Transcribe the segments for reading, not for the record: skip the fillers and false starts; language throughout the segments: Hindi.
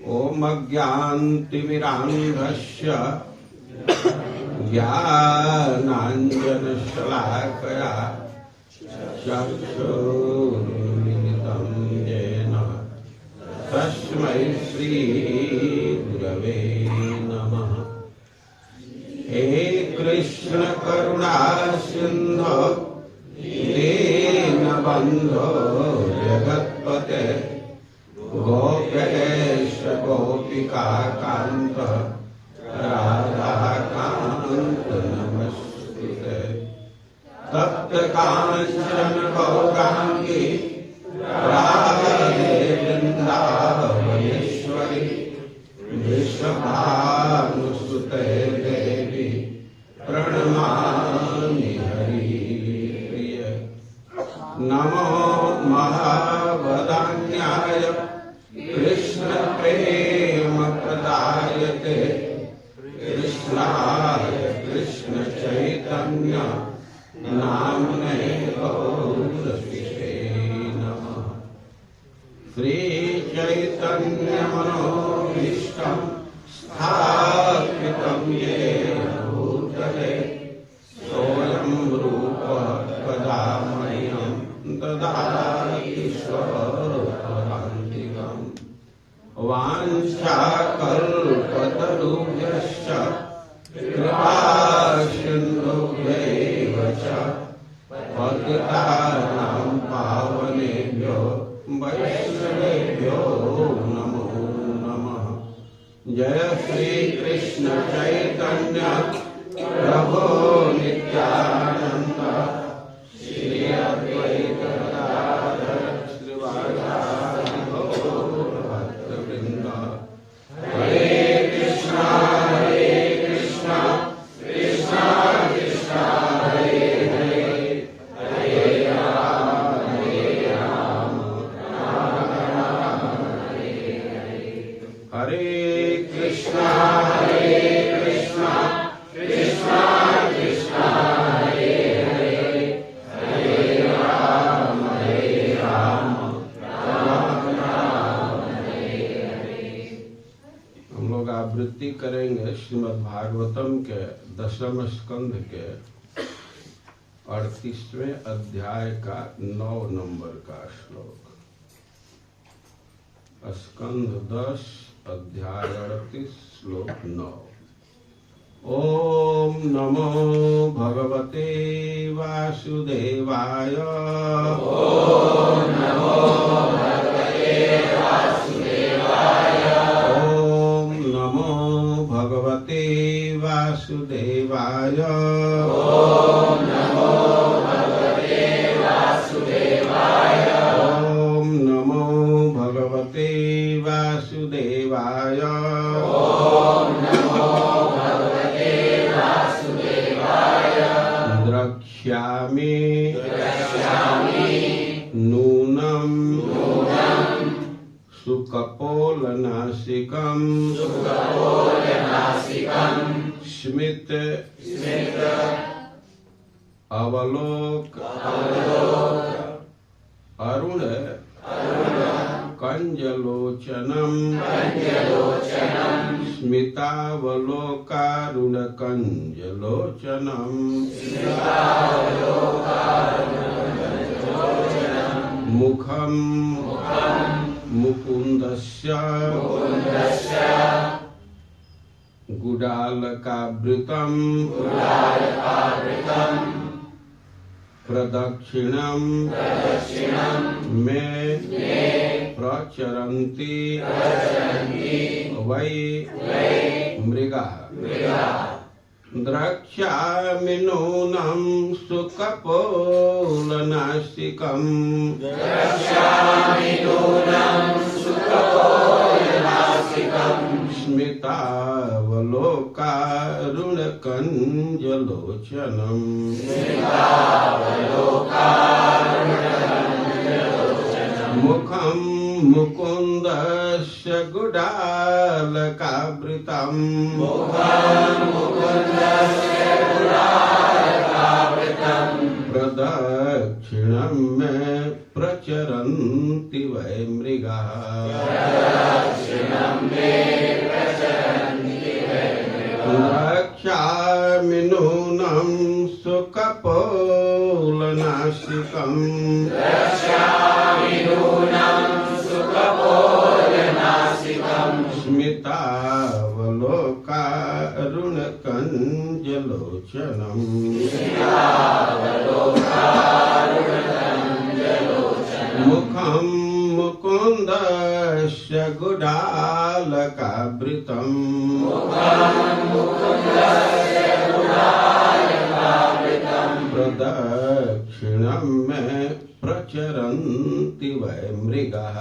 ओम अज्ञानतिमिरान्धस्य ज्ञानाञ्जनशलाकया चक्षुरुन्मिलितं येन तस्मै श्रीगुरवे नमः। हे कृष्ण करुणा सिन्धो दीनबन्धो जगत्पते गोपेश गोपिका कांत राधाकांत नमस्ते। तप्त कांचन गौरांगी राधे वृंदावनेश्वरी विश्वभानुसुते देवी प्रणमामि हरिप्रिय। नमो महावदान्याय कृष्ण प्रेम प्रदायते कृष्णाय कृष्ण चैतन्य नामने गौरसिते नमः। श्री चैतन्य मनोभीष्टं स्थापितं येन भूतले सोऽयं रूपः कदा मह्यं ददाति स्वपदान्तिकम्। वाञ्छाकल्पतरुभ्यश्च कृपासिन्धुभ्यैव च पतितानां पावनेभ्यो वैष्णवेभ्यो नमो नमः। जय श्री कृष्ण चैतन्य प्रभो नित्यानंद श्री अद्वैत गदाधर श्रीवासादि गौर भक्तवृंद। हरे कृष्णा कृष्णा कृष्णा हरे हरे हरे राम राम राम हरे हरे। हरे कृष्णा कृष्णा कृष्णा कृष्णा हरे हरे हरे राम राम राम हरे हरे। हम लोग आवृत्ति करेंगे श्रीमद् भागवतम के 10वें स्कंध के 38वें अध्याय का 9 नंबर का श्लोक। स्कंध 10 अध्याय 38 श्लोक 9। ओम नमो भगवते वासुदेवाय। ओम नमो भगवते वासुदेवाय। ओम नमो भगवते वासुदेवाय। ओम नमो भगवते वासुदेवाय। ओम नमो भगवते वासुदेवाय। ओम नमो भगवते वासुदेवाय। द्रक्ष्यामि नूनं सुकपोलनासिकं स्मित अवलोक अरुण कंजलोचनम स्मितावलोकारुण कंजलोचनम मुखम मुकुंदस्य गुडालकावृतं प्रदक्षिणं मे प्रचरन्ति वै मृगाः। द्रक्ष्यामि नूनं सुकपोलनासिकं स्मितावलोकारुणकञ्जलोचनम् मुखं मुकुन्दस्य गुडालकावृतं प्रदक्षिणं मे प्रचरन्ति वै मृगाः। नासिकम् द्रक्ष्यामि नूनं सुखबोधनासिकम् स्मितावलोकारुणकञ्जलोचनम् मुखं मुकुन्दस्य गुडालकावृतम् प्रदक्षिणं मे प्रचरन्ति वै मृगाः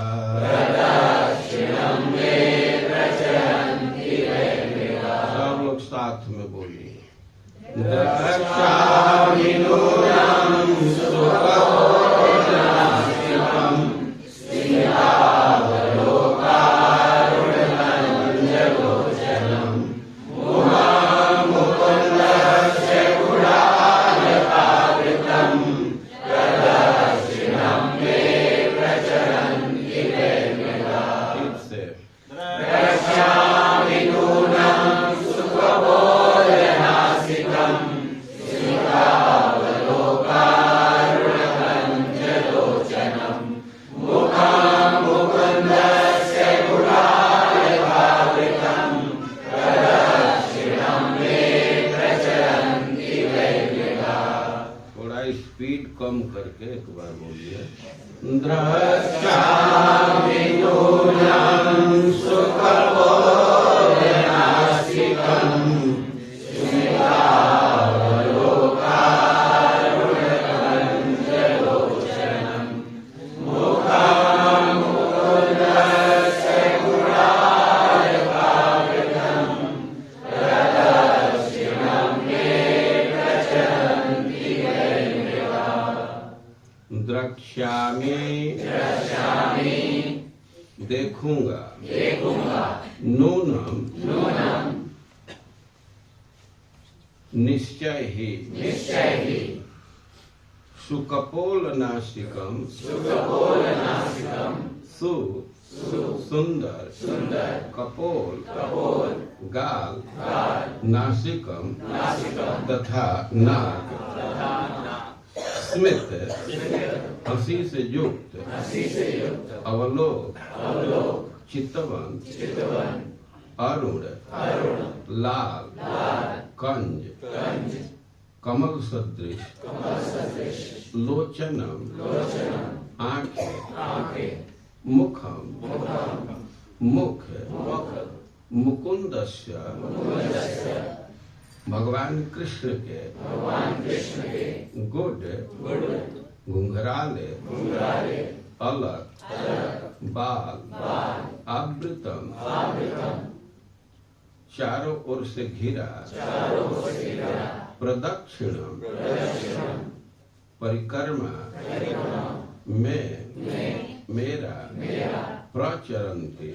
सब लोग साथ में बोलिए द्रक्ष्यामि नूनं सुखबोधनासिकम् स्मितावलोकारुणकञ्जलोचनम् मुखं मुकुन्दस्य गुडालकावृतम् प्रदक्षिणं मे प्रचरन्ति वै मृगाः। द्रक्ष्यामि नूनं सुखबोधनासिकम् स्मितावलोकारुणकञ्जलोचनम् मुखं मुकुन्दस्य गुडालकावृतम् प्रदक्षिणं मे प्रचरन्ति वै मृगाः। थोड़ा स्पीड कम करके एक बार बोलिए द्रक्ष्यामि नूनं सुखबोधनासिकम् स्मितावलोकारुणकञ्जलोचनम् मुखं मुकुन्दस्य गुडालकावृतम् प्रदक्षिणं मे प्रचरन्ति वै मृगाः। द्रक्ष्यामि देखूंगा नूनम निश्चय ही सुकपोल नासिकम सुंदर कपोल गाल नासिकम तथा नाक स्मित हंसी से युक्त अवलोक चितवन अरुण लाल कंज कमल सदृश लोचनम आंखें मुखम मुख मुकुंदस्य भगवान कृष्ण के गुड घुंघराले अलग बाल आवृतम चारों ओर से घिरा प्रदक्षिणम परिक्रमा में मेरा प्रचरन्ति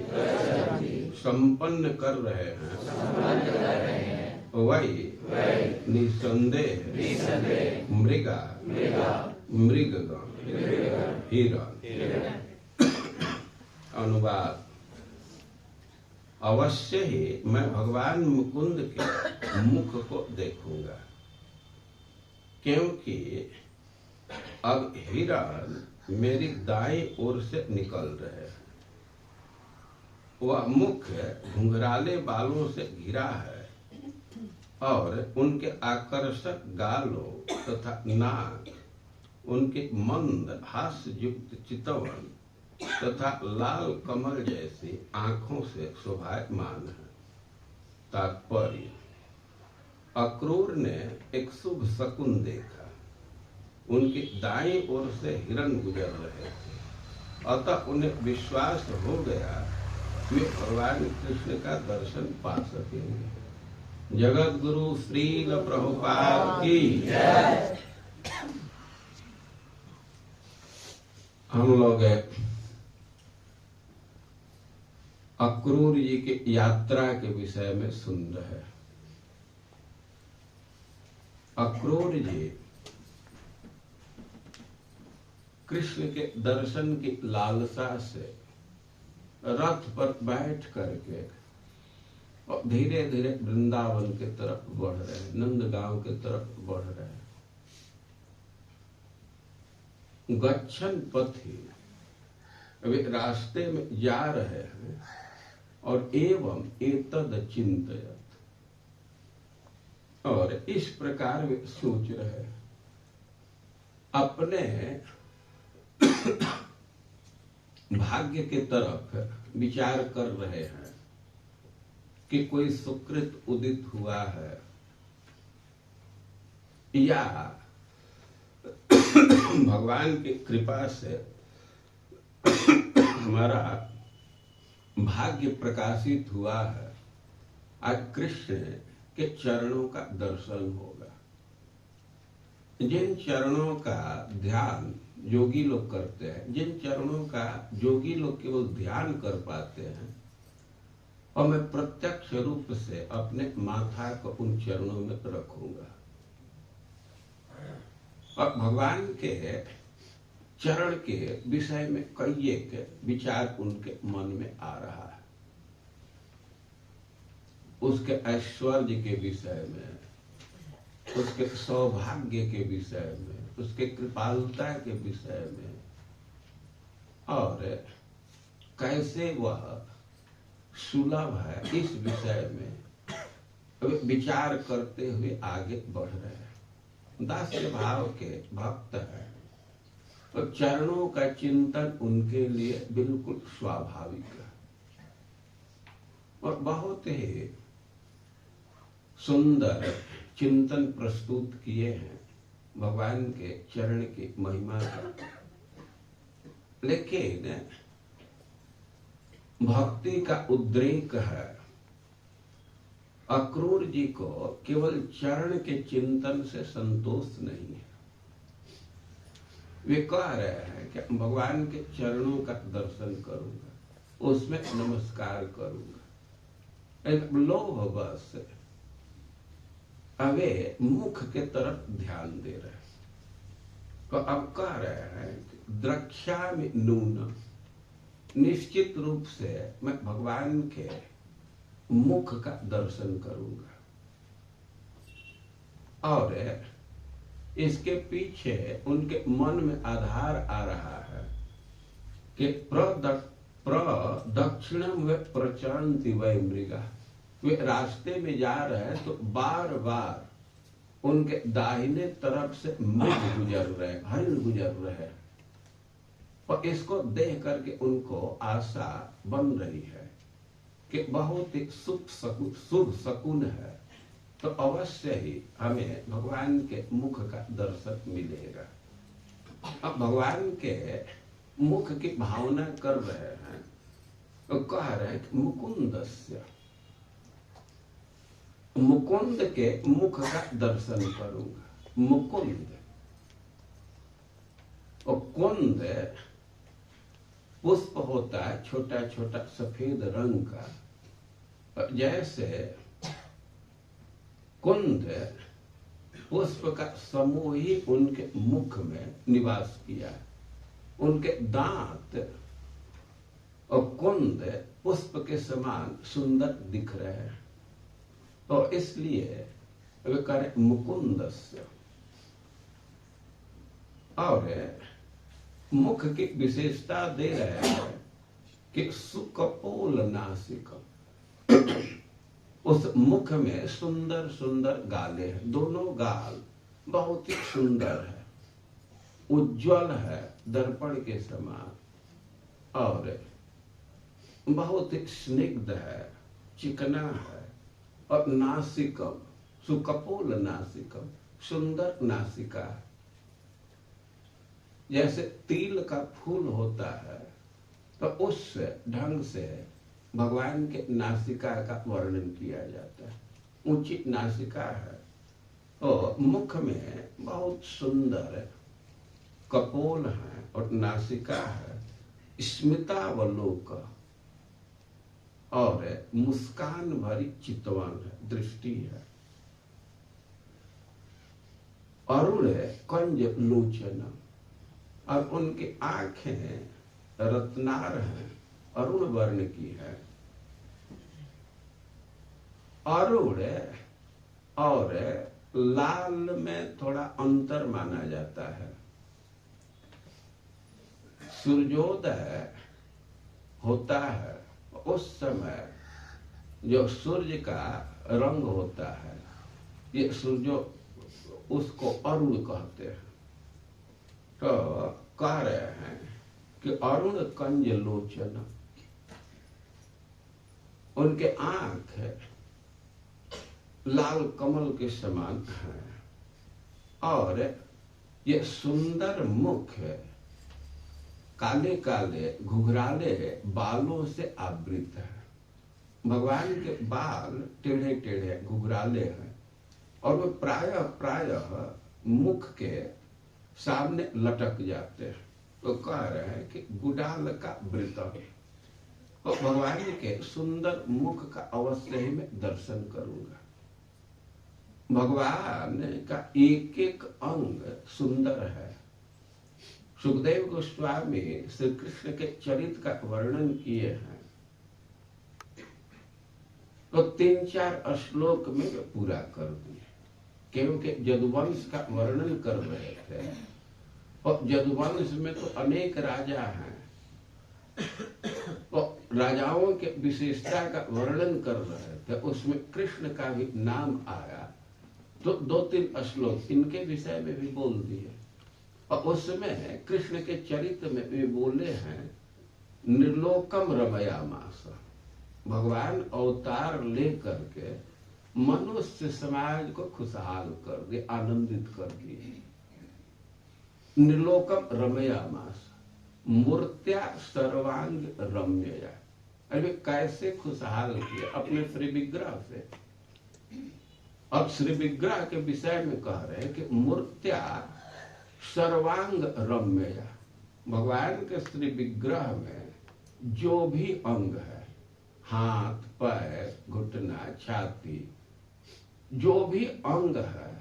संपन्न कर रहे हैं वही निसंदेह मृगा मृगगण हिरण। अनुवाद अवश्य ही मैं भगवान मुकुंद के मुख को देखूंगा क्योंकि अब हिरण मेरी दाईं ओर से निकल रहे हैं। वह मुख घुंघराले बालों से घिरा है और उनके आकर्षक गालों तथा नाक उनके मंद हास्य युक्त चितवन तथा लाल कमल जैसी आंखों से शोभायमान है। तात्पर्य अक्रूर ने एक शुभ शकुन देखा। उनकी दाईं ओर से हिरण गुजर रहे थे, अतः उन्हें विश्वास हो गया वे भगवान कृष्ण का दर्शन पा सकेंगे। जगत गुरु श्रील प्रभुपाद की जय। हम लोग अक्रूर जी की यात्रा के विषय में सुन रहे हैं। अक्रूर जी कृष्ण के दर्शन की लालसा से रथ पर बैठ करके और धीरे धीरे वृंदावन के तरफ बढ़ रहे हैं, नंदगांव के तरफ बढ़ रहे हैं। गच्छन पथि, वे रास्ते में जा रहे हैं और एवं एतद चिंतयत, और इस प्रकार वे सोच रहे हैं, अपने भाग्य के तरफ विचार कर रहे हैं कि कोई सुकृत उदित हुआ है या भगवान की कृपा से हमारा भाग्य प्रकाशित हुआ है, आज कृष्ण के चरणों का दर्शन होगा। जिन चरणों का ध्यान योगी लोग करते हैं, जिन चरणों का योगी लोग केवल ध्यान कर पाते हैं, और मैं प्रत्यक्ष रूप से अपने माथा को उन चरणों में रखूंगा और भगवान के चरण के विषय में कई एक विचार उनके मन में आ रहा है। उसके ऐश्वर्य के विषय में, उसके सौभाग्य के विषय में, उसके कृपालुता के विषय में, और कैसे वह सुलभ है, इस विषय में विचार करते हुए आगे बढ़ रहे हैं। दास्य भाव के भक्त हैं तो चरणों का चिंतन उनके लिए बिल्कुल स्वाभाविक है और बहुत ही सुंदर चिंतन प्रस्तुत किए हैं भगवान के चरण की महिमा का। लेकिन भक्ति का उद्रेक है। अक्रूर जी को केवल चरण के चिंतन से संतोष नहीं है। वे कह रहे हैं कि भगवान के चरणों का दर्शन करूंगा, उसमें नमस्कार करूंगा। एक लोभवश वे मुख के तरफ ध्यान दे रहे हैं। तो अब कह रहे हैं द्रक्ष्यामि नूनम्, निश्चित रूप से मैं भगवान के मुख का दर्शन करूंगा। और इसके पीछे उनके मन में आधार आ रहा है कि प्रदक्षिणम व प्रचरन्ति वै मृगा। वे रास्ते में जा रहे हैं तो बार बार उनके दाहिने तरफ से मृग गुजर रहे, हरिण गुजर रहे, और इसको देख करके उनको आशा बन रही है कि बहुत ही शुभ शकुन है, तो अवश्य ही हमें भगवान के मुख का दर्शन मिलेगा। अब भगवान के मुख की भावना कर रहे हैं तो कह रहे हैं कि मुकुंदस्य, मुकुंद के मुख का दर्शन करूंगा। मुकुंद और कुंद पुष्प होता है छोटा छोटा सफेद रंग का, जैसे कुंद पुष्प का समूह ही उनके मुख में निवास किया। उनके दांत और कुंद पुष्प के समान सुंदर दिख रहे हैं, तो इसलिए वे करें मुकुंदस्य। और मुख की विशेषता दे रहे हैं कि सुकपोल नासिकम, उस मुख में सुंदर सुंदर गाले हैं। दोनों गाल बहुत ही सुंदर है, उज्जवल है दर्पण के समान, और बहुत ही स्निग्ध है, चिकना है। और नासिकम, सुकपोल नासिकम, सुंदर नासिका, जैसे तिल का फूल होता है तो उस ढंग से भगवान के नासिका का वर्णन किया जाता है। ऊंची नासिका है और मुख में बहुत सुंदर कपोल है और नासिका है, स्मितावलोक और मुस्कान भरी चितवन है, दृष्टि है। अरुण कंज लोचन, और उनकी आंखें रत्नार हैं, अरुण वर्ण की है। अरुण और लाल में थोड़ा अंतर माना जाता है। सूर्योदय होता है उस समय जो सूर्य का रंग होता है, ये सूर्य उसको अरुण कहते हैं। तो कह रहे हैं कि अरुण कंज लोचन, उनके आंख लाल कमल के समान है और ये सुंदर मुख काले काले घुघराले बालों से आवृत है। भगवान के बाल टेढ़े टेढ़े घुघराले हैं और वे प्रायः प्रायः मुख के सामने लटक जाते हैं। तो कह रहे हैं कि गुडाल का वृत, तो भगवान के सुंदर मुख का अवश्य ही मैं दर्शन करूंगा। भगवान का एक एक अंग सुंदर है। सुखदेव गोस्वामी श्री कृष्ण के चरित्र का वर्णन किए हैं, तो 3-4 श्लोक में वे पूरा कर दिए, क्योंकि यदुवंश का वर्णन कर रहे थे और यदुवंश में तो अनेक राजा हैं, तो राजाओं के विशेषता का वर्णन कर रहे थे, उसमें कृष्ण का भी नाम आया, तो 2-3 श्लोक इनके विषय में भी बोल दिए। और उसमें कृष्ण के चरित्र में भी बोले हैं निर्लोकम रमयामास, भगवान अवतार लेकर के मनुष्य समाज को खुशहाल कर दे, आनंदित कर दिए। निर्लोकम रमयामास, मूर्त्या सर्वांग रम्यया। अरे कैसे खुशहाल किए? अपने श्री विग्रह से। अब श्री विग्रह के विषय में कह रहे हैं कि मूर्त्या सर्वांग रम्यया, भगवान के श्री विग्रह में जो भी अंग है, हाथ पैर घुटना छाती, जो भी अंग है,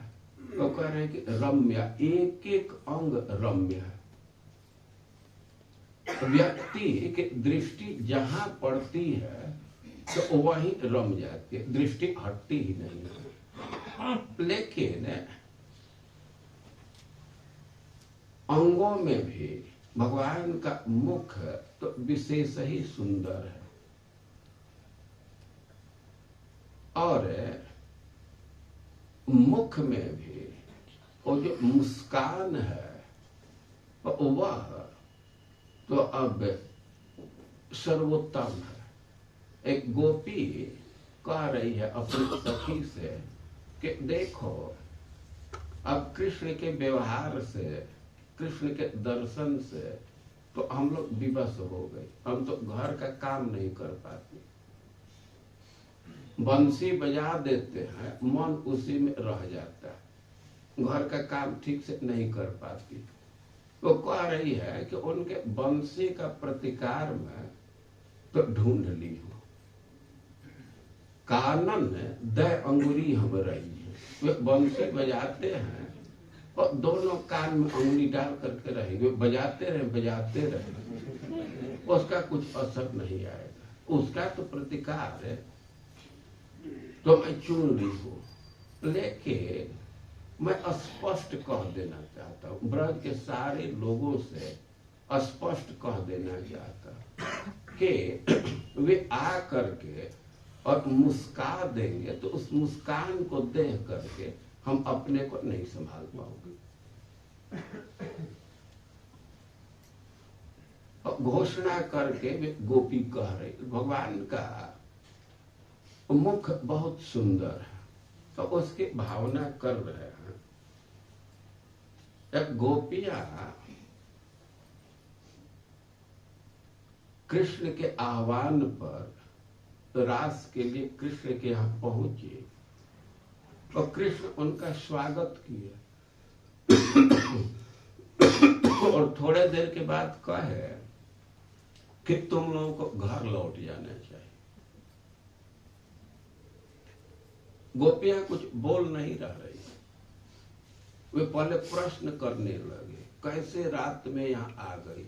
तो कह रहे हैं कि रम्य, एक एक अंग रम्य है। व्यक्ति की दृष्टि जहां पड़ती है तो वहीं रम जाती है, दृष्टि हटती ही नहीं है। लेकिन अंगों में भी भगवान का मुख तो विशेष ही सुंदर है और मुख में भी वो जो मुस्कान है वह तो अब सर्वोत्तम है। एक गोपी कह रही है अपनी सखी से कि देखो अब कृष्ण के व्यवहार से, कृष्ण के दर्शन से तो हम लोग विवश हो गए, हम तो घर का काम नहीं कर पाते। बंसी बजा देते हैं, मन उसी में रह जाता है, घर का काम ठीक से नहीं कर पाती। वो कह रही है कि उनके बंसी का प्रतिकार में तो ढूंढ ली हो, कानन दय अंगुरी हम रही है। वे बंसी बजाते हैं और दोनों कान में अंगुली डाल करके रहेंगे, बजाते रहे, उसका कुछ असर नहीं आएगा। उसका तो प्रतिकार है तो मैं चुन ली हूँ, लेकिन मैं स्पष्ट कह देना चाहता हूँ, ब्रज के सारे लोगों से स्पष्ट कह देना चाहता हूँ कि वे आ करके और मुस्का देंगे तो उस मुस्कान को देख करके हम अपने को नहीं संभाल पाओगे। घोषणा करके वे गोपी कह रही भगवान का मुख बहुत सुंदर है, तो उसकी भावना कर रहे हैं। एक गोपियां कृष्ण के आह्वान पर रास के लिए कृष्ण के यहाँ पहुंची और कृष्ण उनका स्वागत किए और थोड़े देर के बाद कहे कि तुम लोगों को घर लौट जाना चाहिए। गोपियां कुछ बोल नहीं रह रही, वे पहले प्रश्न करने लगे कैसे रात में यहाँ आ गई।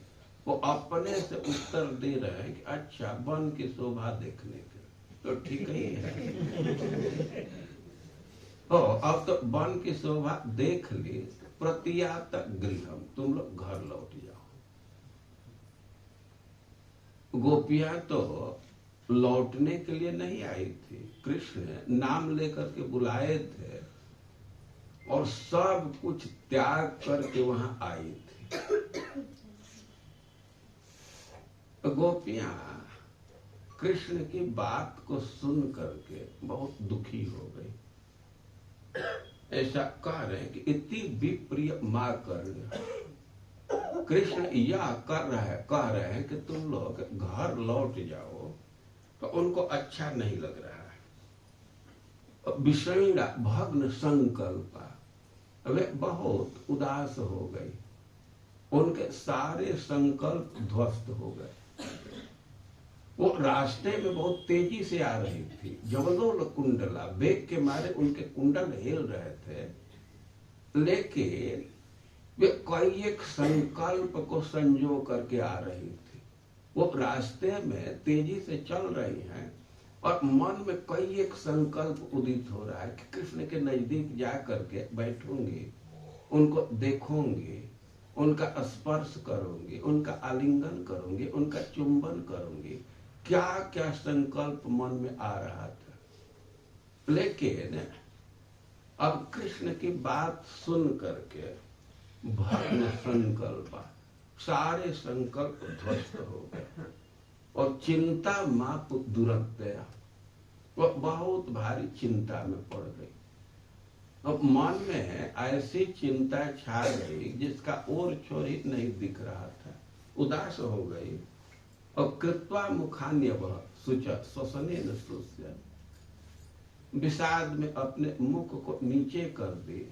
वो अपने से उत्तर दे रहे हैं कि अच्छा वन की शोभा देखने के, तो ठीक ही है। अब तो वन की शोभा देख ली, प्रतियात गृहम, तुम लोग घर लौट जाओ। गोपियां तो लौटने के लिए नहीं आई थी, कृष्ण नाम लेकर के बुलाए थे और सब कुछ त्याग करके वहां आई थी। गोपियां कृष्ण की बात को सुन करके बहुत दुखी हो गई। ऐसा कह रहे हैं कि इति विप्रिय मां कर, कृष्ण यह कह रहे हैं कि तुम लोग घर लौट जाओ, तो उनको अच्छा नहीं लग रहा है। विषणा भग्न संकल्पा, वे बहुत उदास हो गई, उनके सारे संकल्प ध्वस्त हो गए। वो रास्ते में बहुत तेजी से आ रही थी, जवलोल कुंडला, वेग के मारे उनके कुंडल हिल रहे थे, लेकिन वे कई एक संकल्प को संजो करके आ रही थी। वो रास्ते में तेजी से चल रही हैं और मन में कई एक संकल्प उदित हो रहा है कि कृष्ण के नजदीक जा करके बैठूंगी, उनको देखूंगी, उनका स्पर्श करूंगी, उनका आलिंगन करूंगी, उनका चुंबन करूंगी। क्या क्या संकल्प मन में आ रहा था। लेकिन अब कृष्ण की बात सुन करके भग्न संकल्प, सारे संकल्प ध्वस्त हो गए और चिंता माप दुरत्या, वो बहुत भारी चिंता में पड़ गई। अब मन में ऐसी चिंता छा गई जिसका और छोर ही नहीं दिख रहा था, उदास हो गई। और कृत्वा मुखान्यवः शुच श्वसनेन शुष्य, विषाद में अपने मुख को नीचे कर दी।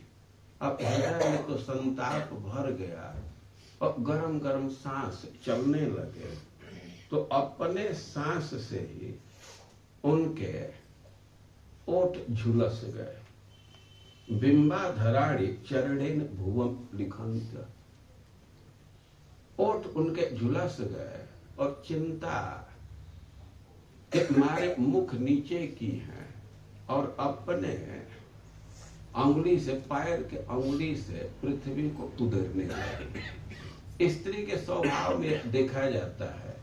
अब हृदय में तो संताप भर गया और गरम गरम सांस चलने लगे, तो अपने सांस से ही उनके ओठ झुलस गए। बिंबाधराणि चरणेन भुवम लिखंत, ओठ उनके झुलस गए और चिंता के मारे मुख नीचे की है और अपने अंगुली से, पैर के अंगुली से पृथ्वी को उधेड़ने लगे। स्त्री के स्वभाव में देखा जाता है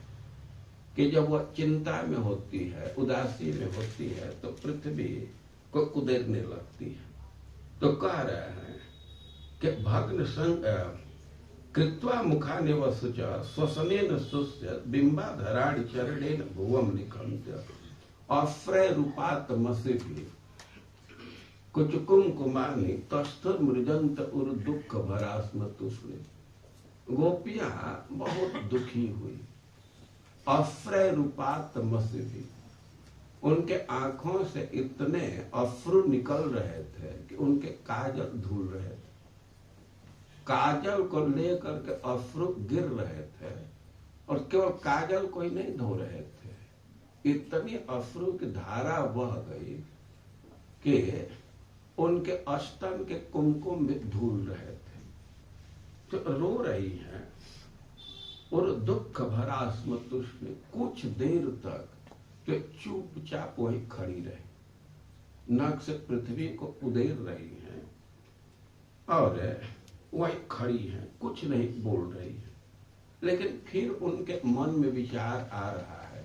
कि जब वह चिंता में होती है, उदासी में होती है, तो पृथ्वी को कुदेरने लगती है। तो कह रहे हैं कि भग्न संग कृत्वा मुखान्यवः शुचा श्वसनेन शुष्य बिंबाधराणि चरणेन भुवम लिखन्त्य अफ्रय रूपात मसिभि कुचकुम कुमानी तस्थुर मृजंत उर दुख भरास्म तुष्णि। गोपियां बहुत दुखी हुई। अफ्रय रूपात मसिभि, उनके आंखों से इतने अश्रु निकल रहे थे कि उनके काजल धुल रहे थे। काजल को लेकर के अश्रु गिर रहे थे और केवल काजल को ही नहीं धो रहे थे, इतनी अश्रु की धारा बह गई कि उनके स्तन के कुमकुम में धुल रहे थे। तो रो रही हैं और दुख भरा स्मतुष्ण, कुछ देर तक तो चुपचाप वही खड़ी रही, नख से पृथ्वी को उदेर रही हैं और वही खड़ी हैं, कुछ नहीं बोल रही है। लेकिन फिर उनके मन में विचार आ रहा है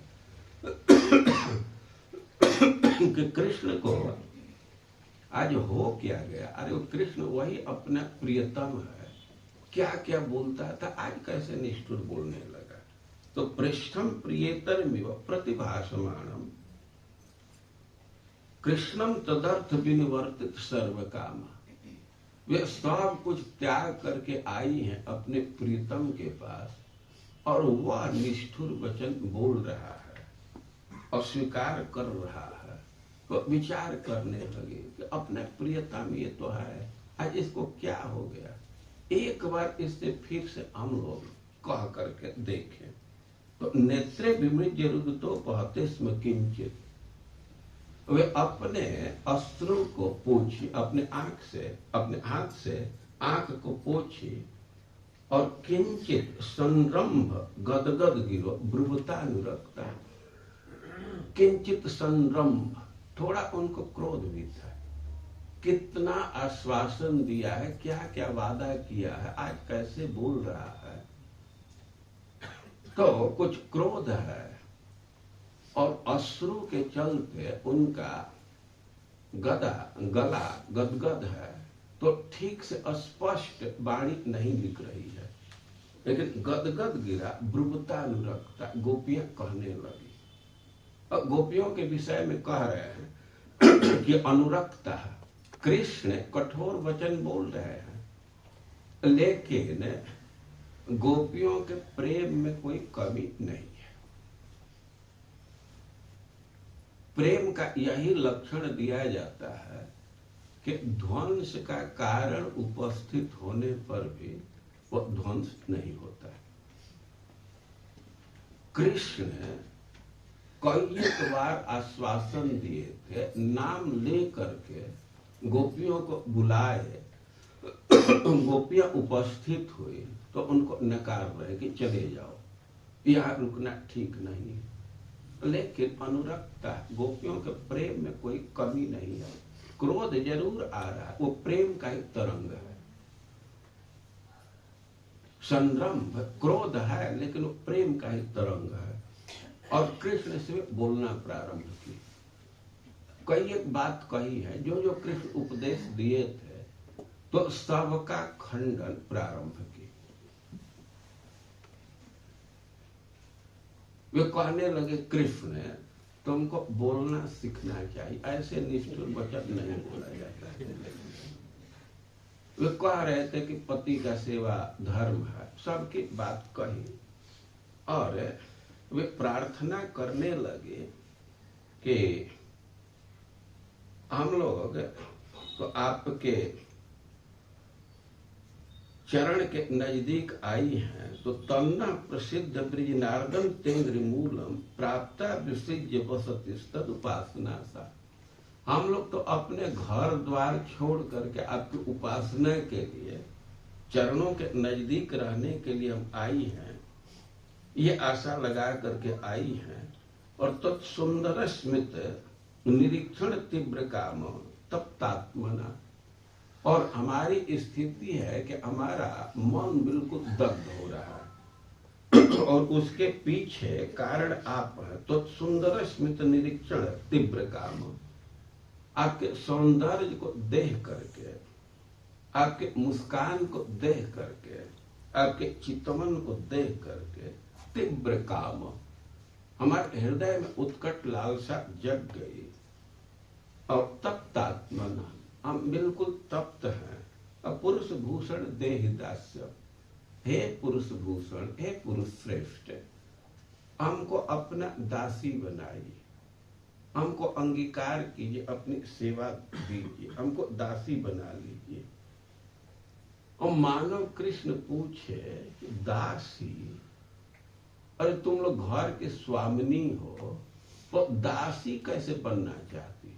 कि कृष्ण को आज हो क्या गया। अरे वो कृष्ण वही अपना प्रियतम है, क्या क्या बोलता था, आज कैसे निष्ठुर बोलने लगा। तो पृष्ठम प्रियतरमिव प्रतिभासमानम कृष्णम तदर्थ विनिवर्तित सर्व काम। वे सब कुछ त्याग करके आई हैं अपने प्रीतम के पास और वह निष्ठुर वचन बोल रहा है, अस्वीकार कर रहा है। तो विचार करने लगे कि अपना प्रियतम ये तो है, आज इसको क्या हो गया, एक बार इससे फिर से हम लोग कह करके देखें। तो नेत्रे विमृज्य रुदतो पहते स्म किंचित, वे अपने अश्रु को पोछी, अपने आंख से, अपने हाथ से आंख को पोछी और किंचित संरंभ गदगद गिरो ब्रुवतानुरक्ता, किंचित संरंभ, थोड़ा उनको क्रोध भी था। कितना आश्वासन दिया है, क्या क्या वादा किया है, आज कैसे बोल रहा है। तो कुछ क्रोध है और अश्रु के चलते उनका गला गदगद है, तो ठीक से स्पष्ट वाणी नहीं लिख रही है, लेकिन गदगद गिरा ब्रुवतानुरक्ता गोपियां कहने लगी। और गोपियों के विषय में कह रहे हैं कि अनुरक्ता कृष्ण कठोर वचन बोल रहे हैं, लेकिन गोपियों के प्रेम में कोई कमी नहीं है। प्रेम का यही लक्षण दिया जाता है कि ध्वंस का कारण उपस्थित होने पर भी वह ध्वंस नहीं होता है। कृष्ण कई बार आश्वासन दिए थे, नाम ले करके गोपियों को बुलाए, गोपियां उपस्थित हुई तो उनको नकार रहे कि चले जाओ, यहाँ रुकना ठीक नहीं है। लेकिन अनुरक्ता गोपियों के प्रेम में कोई कमी नहीं है। क्रोध जरूर आ रहा है, वो प्रेम का एक तरंग है। संरंभ क्रोध है, लेकिन वो प्रेम का एक तरंग है। और कृष्ण से बोलना प्रारंभ की, कई एक बात कही है, जो जो कृष्ण उपदेश दिए थे तो सबका खंडन प्रारंभ की। वे कहने लगे कृष्ण तुमको बोलना सीखना चाहिए, ऐसे निष्ठुर वचन नहीं बोला जाता है। वे कह रहे थे कि पति का सेवा धर्म है, सबकी बात कही, और वे प्रार्थना करने लगे कि हम लोग तो आपके चरण के नजदीक आई हैं, तो तन्ना प्रसिद्ध ब्रिजनार्दन तेंद्र मूलम प्राप्ता विसृज्य बसति तद उपासना सा। हम लोग तो अपने घर द्वार छोड़ करके आपकी उपासना के लिए, चरणों के नजदीक रहने के लिए हम आई हैं, ये आशा लगा करके आई हैं। और तत्सुंदर स्मित निरीक्षण तीव्र काम तप्तात्मना, और हमारी स्थिति है कि हमारा मन बिल्कुल दग्ध हो रहा है, और उसके पीछे कारण आप हैं। तो सुंदर स्मित निरीक्षण तीव्र काम, आपके सौंदर्य को देख करके, आपके मुस्कान को देख करके, आपके चितवन को देख करके तीव्र काम, हमारे हृदय में उत्कट लालसा जग गई। और तप्तात्मना, हम बिल्कुल तप्त हैं। पुरुष भूषण देह दास्य, हे पुरुष भूषण, हे पुरुष श्रेष्ठ, हमको अपना दासी बनाइए, हमको अंगीकार कीजिए, अपनी सेवा दीजिए, हमको दासी बना लीजिए। और मानव कृष्ण पूछे कि दासी, अरे तुम लोग घर के स्वामिनी हो, तो दासी कैसे बनना चाहती?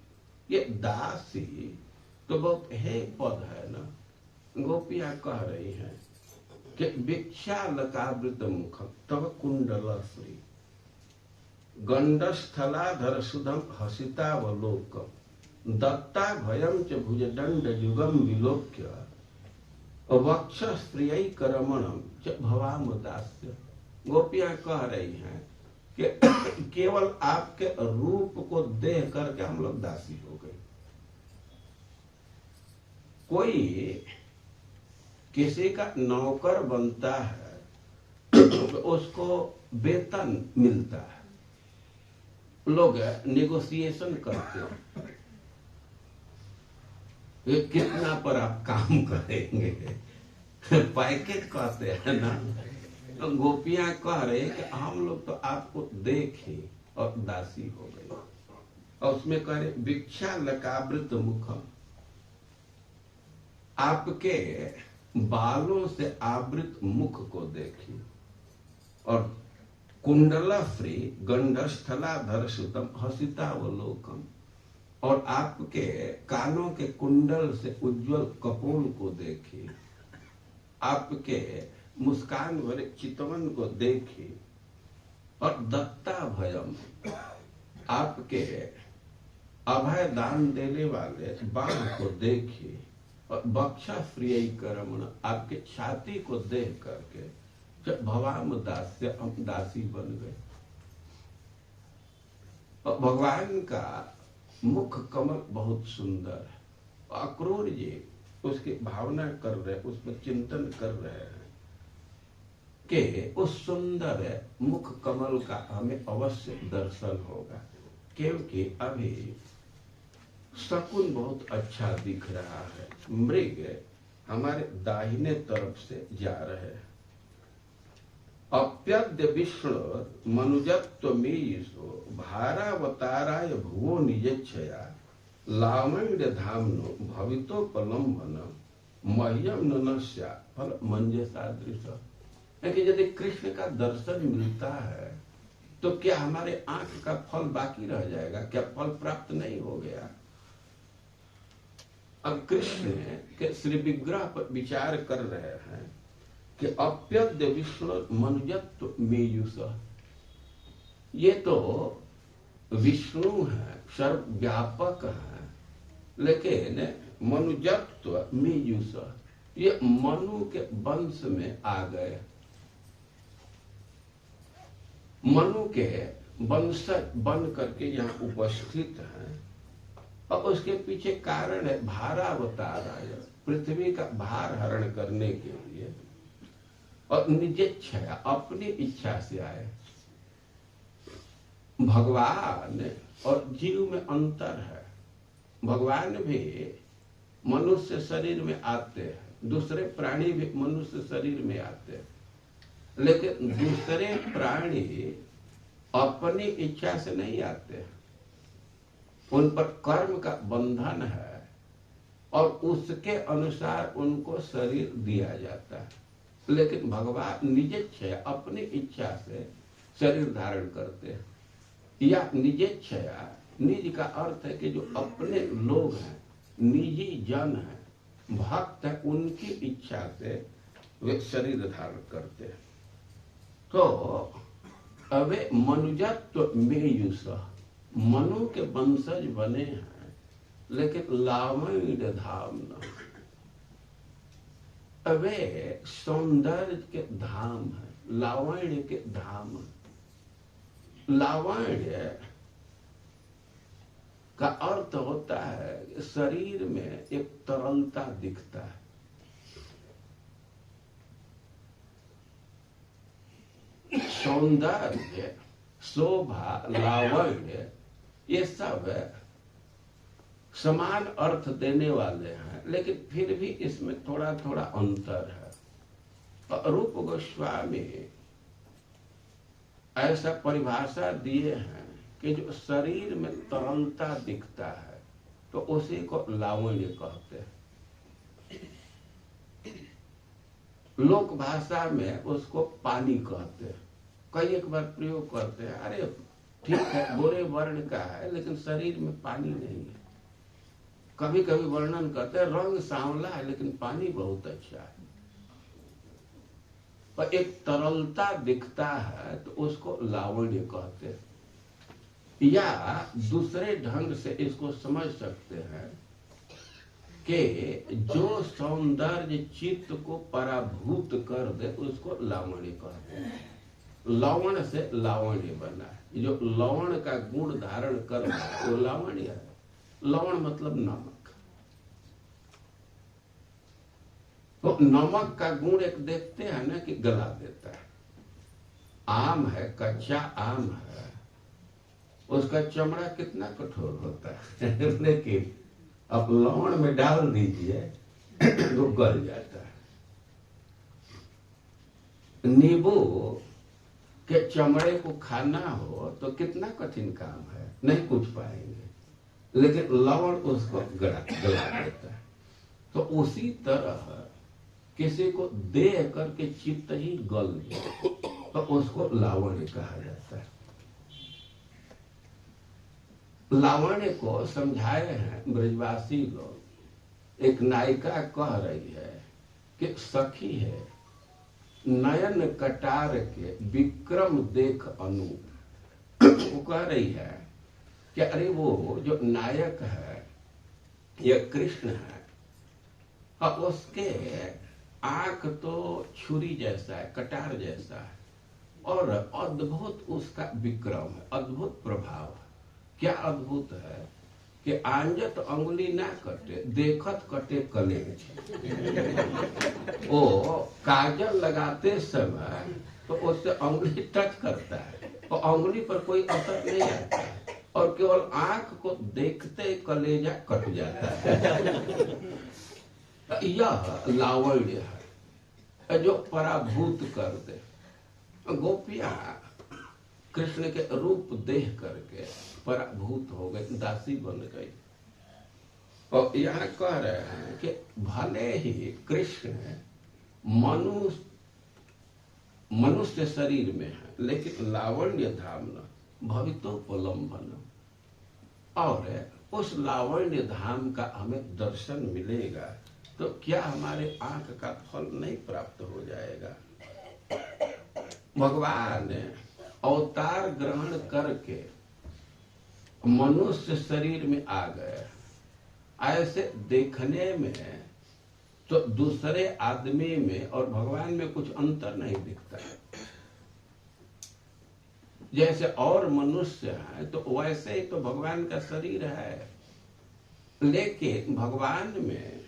ये दासी तो बहुत हे पद है ना। गोपियां कह रही हैं कि भिक्षालकावृत मुखम तव कुंडल श्री गंडस्थलाधर सुधम हसितावलोकम दत्ता भयम च भुजदंड युगम विलोक्य वक्ष स्त्रिय करमणम च भवाम दास्य। गोपियां कह रही हैं कि केवल आपके रूप को देख करके हम लोग दासी हो गए। कोई किसी का नौकर बनता है तो उसको वेतन मिलता है, लोग नेगोशिएशन करते हैं, ये कितना पर आप काम करेंगे, पैकेज कहते हैं ना। तो गोपियां कह रहे कि हम लोग तो आपको देखे और दासी हो गए। और उसमें कह रहे भिक्षा लकावृत मुखम, आपके बालों से आवृत मुख को देखी, और कुंडला फ्री गंडस्थलाधर सुतम हसितावलोकम, और आपके कानों के कुंडल से उज्जवल कपोल को देखी, आपके मुस्कान भरे चितवन को देखी, और दत्ता भयम, आपके अभय दान देने वाले बाण को देखी, और बक्षा प्रिय करमण, आपके छाती को देख करके कि भवाम दास्य, हम दासी बन गए। और भगवान का मुख कमल बहुत सुंदर है। अक्रूर जी उसकी भावना कर रहे, उस पर चिंतन कर रहे हैं कि उस सुंदर मुख कमल का हमें अवश्य दर्शन होगा, क्योंकि अभी शकुन बहुत अच्छा दिख रहा है। मृग हमारे दाहिने तरफ से जा रहे हैं। अप्यद्य विष्णु मनुजत्व मीसो भारावताराय भुवो निजच्छया लावण्य धामनो भवितोपलम्बन मह्यम ननस्या फल मंजसादृश। कि यदि कृष्ण का दर्शन मिलता है तो क्या हमारे आंख का फल बाकी रह जाएगा? क्या फल प्राप्त नहीं हो गया? अब कृष्ण के श्री विग्रह पर विचार कर रहे हैं कि अप्यद्य विष्णु मनुजत्व मेयुष, ये तो विष्णु है, सर्वव्यापक है, लेकिन मनुजत्व मेयुष, ये मनु के वंश में आ गए। मनु के वंशज बन करके यहाँ उपस्थित हैं। और उसके पीछे कारण है भारावताराय, पृथ्वी का भार हरण करने के लिए, और निजेच्छया, अपनी इच्छा से आए। भगवान और जीव में अंतर है। भगवान भी मनुष्य शरीर में आते हैं, दूसरे प्राणी भी मनुष्य शरीर में आते हैं, लेकिन दूसरे प्राणी अपनी इच्छा से नहीं आते। उन पर कर्म का बंधन है और उसके अनुसार उनको शरीर दिया जाता है। लेकिन भगवान निजेच्छया, अपनी इच्छा से शरीर धारण करते हैं। या निजेच्छया, निज का अर्थ है कि जो अपने लोग हैं, निजी जन है, भक्त है, उनकी इच्छा से वे शरीर धारण करते हैं। तो अबे मनुजत्व मेयुष, मनु के वंशज बने हैं, लेकिन लावण्य धाम न, अबे सौंदर्य के धाम है, लावण्य के धाम। लावण्य का अर्थ होता है शरीर में एक तरलता दिखता है। सौंदर्य, शोभा, लावण्य, ये सब समान अर्थ देने वाले हैं, लेकिन फिर भी इसमें थोड़ा थोड़ा अंतर है। रूप गोस्वामी ऐसा परिभाषा दिए हैं कि जो शरीर में तरलता दिखता है तो उसी को लावण्य कहते हैं। लोक भाषा में उसको पानी कहते हैं। कई एक बार प्रयोग करते हैं, अरे ठीक है गोरे वर्ण का है लेकिन शरीर में पानी नहीं है। कभी कभी वर्णन करते हैं रंग सांवला है लेकिन पानी बहुत अच्छा है। पर एक तरलता दिखता है तो उसको लावण्य कहते हैं। या दूसरे ढंग से इसको समझ सकते हैं कि जो सौंदर्य चित्त को पराभूत कर दे उसको लावण्य कहते हैं। लवण से लावण्य बना है, जो लवण का गुण धारण कर वो लावण्य है। लवण मतलब नमक। तो नमक का गुण एक देखते हैं ना कि गला देता है। आम है, कच्चा आम है, उसका चमड़ा कितना कठोर होता है लेकिन अब लवण में डाल दीजिए तो गल जाता है। नींबू के चमड़े को खाना हो तो कितना कठिन काम है, नहीं कुछ पाएंगे, लेकिन लवण उसको गला देता है। तो उसी तरह किसी को दे करके चित्त ही गल जाए तो उसको लावण्य कहा जाता है। लावण्य को समझाए हैं ब्रजवासी लोग। एक नायिका कह रही है कि सखी है नयन कटार के विक्रम देख अनूप। वो कह रही है कि अरे वो जो नायक है ये कृष्ण है और उसके आंख तो छुरी जैसा है, कटार जैसा है, और अद्भुत उसका विक्रम है, अद्भुत प्रभाव है। क्या अद्भुत है कि आंजत अंगुली ना कटे, देखत कटे कलेज। वो काजल लगाते समय तो उससे अंगुली टच करता है और अंगुली पर कोई असर नहीं आता है, और केवल आंख को देखते कलेजा कट जाता है। यह लावण्य है जो पराभूत कर दे। गोपियां कृष्ण के रूप देख करके पराभूत हो गई, दासी बन गई। और यहाँ कह रहे हैं कि भले ही कृष्ण मनुष्य शरीर में है, लेकिन लावण्य धामना भवितोपलम्बन, और उस लावण्य धाम का हमें दर्शन मिलेगा तो क्या हमारे आंख का फल नहीं प्राप्त हो जाएगा। भगवान अवतार ग्रहण करके मनुष्य शरीर में आ गए। ऐसे देखने में तो दूसरे आदमी में और भगवान में कुछ अंतर नहीं दिखता है। जैसे और मनुष्य है तो वैसे ही तो भगवान का शरीर है, लेकिन भगवान में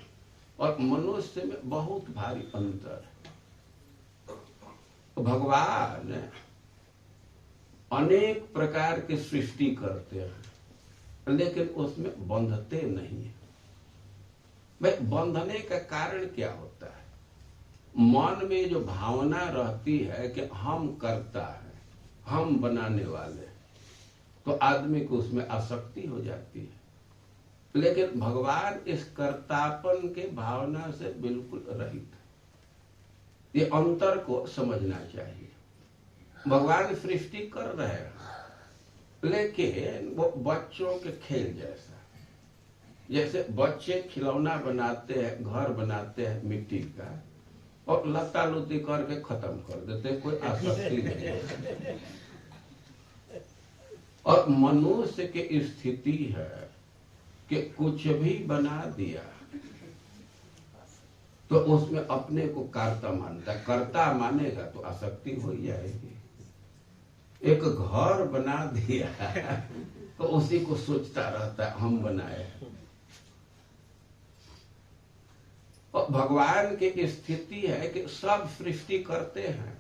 और मनुष्य में बहुत भारी अंतर है। भगवान अनेक प्रकार की सृष्टि करते हैं, लेकिन उसमें बंधते नहीं है। भाई, बंधने का कारण क्या होता है? मन में जो भावना रहती है कि हम करता है, हम बनाने वाले, तो आदमी को उसमें आसक्ति हो जाती है। लेकिन भगवान इस कर्तापन के भावना से बिल्कुल रहित है। ये अंतर को समझना चाहिए। भगवान सृष्टि कर रहे हैं, लेकिन वो बच्चों के खेल जैसा, जैसे बच्चे खिलौना बनाते हैं, घर बनाते हैं मिट्टी का, और लता लुती करके खत्म कर देते, कोई आसक्ति नहीं। और मनुष्य की स्थिति है कि कुछ भी बना दिया तो उसमें अपने को कर्ता मानता है। कर्ता मानेगा तो आसक्ति हो जाएगी। एक घर बना दिया तो उसी को सोचता रहता है हम बनाए। और भगवान की स्थिति है कि सब सृष्टि करते हैं,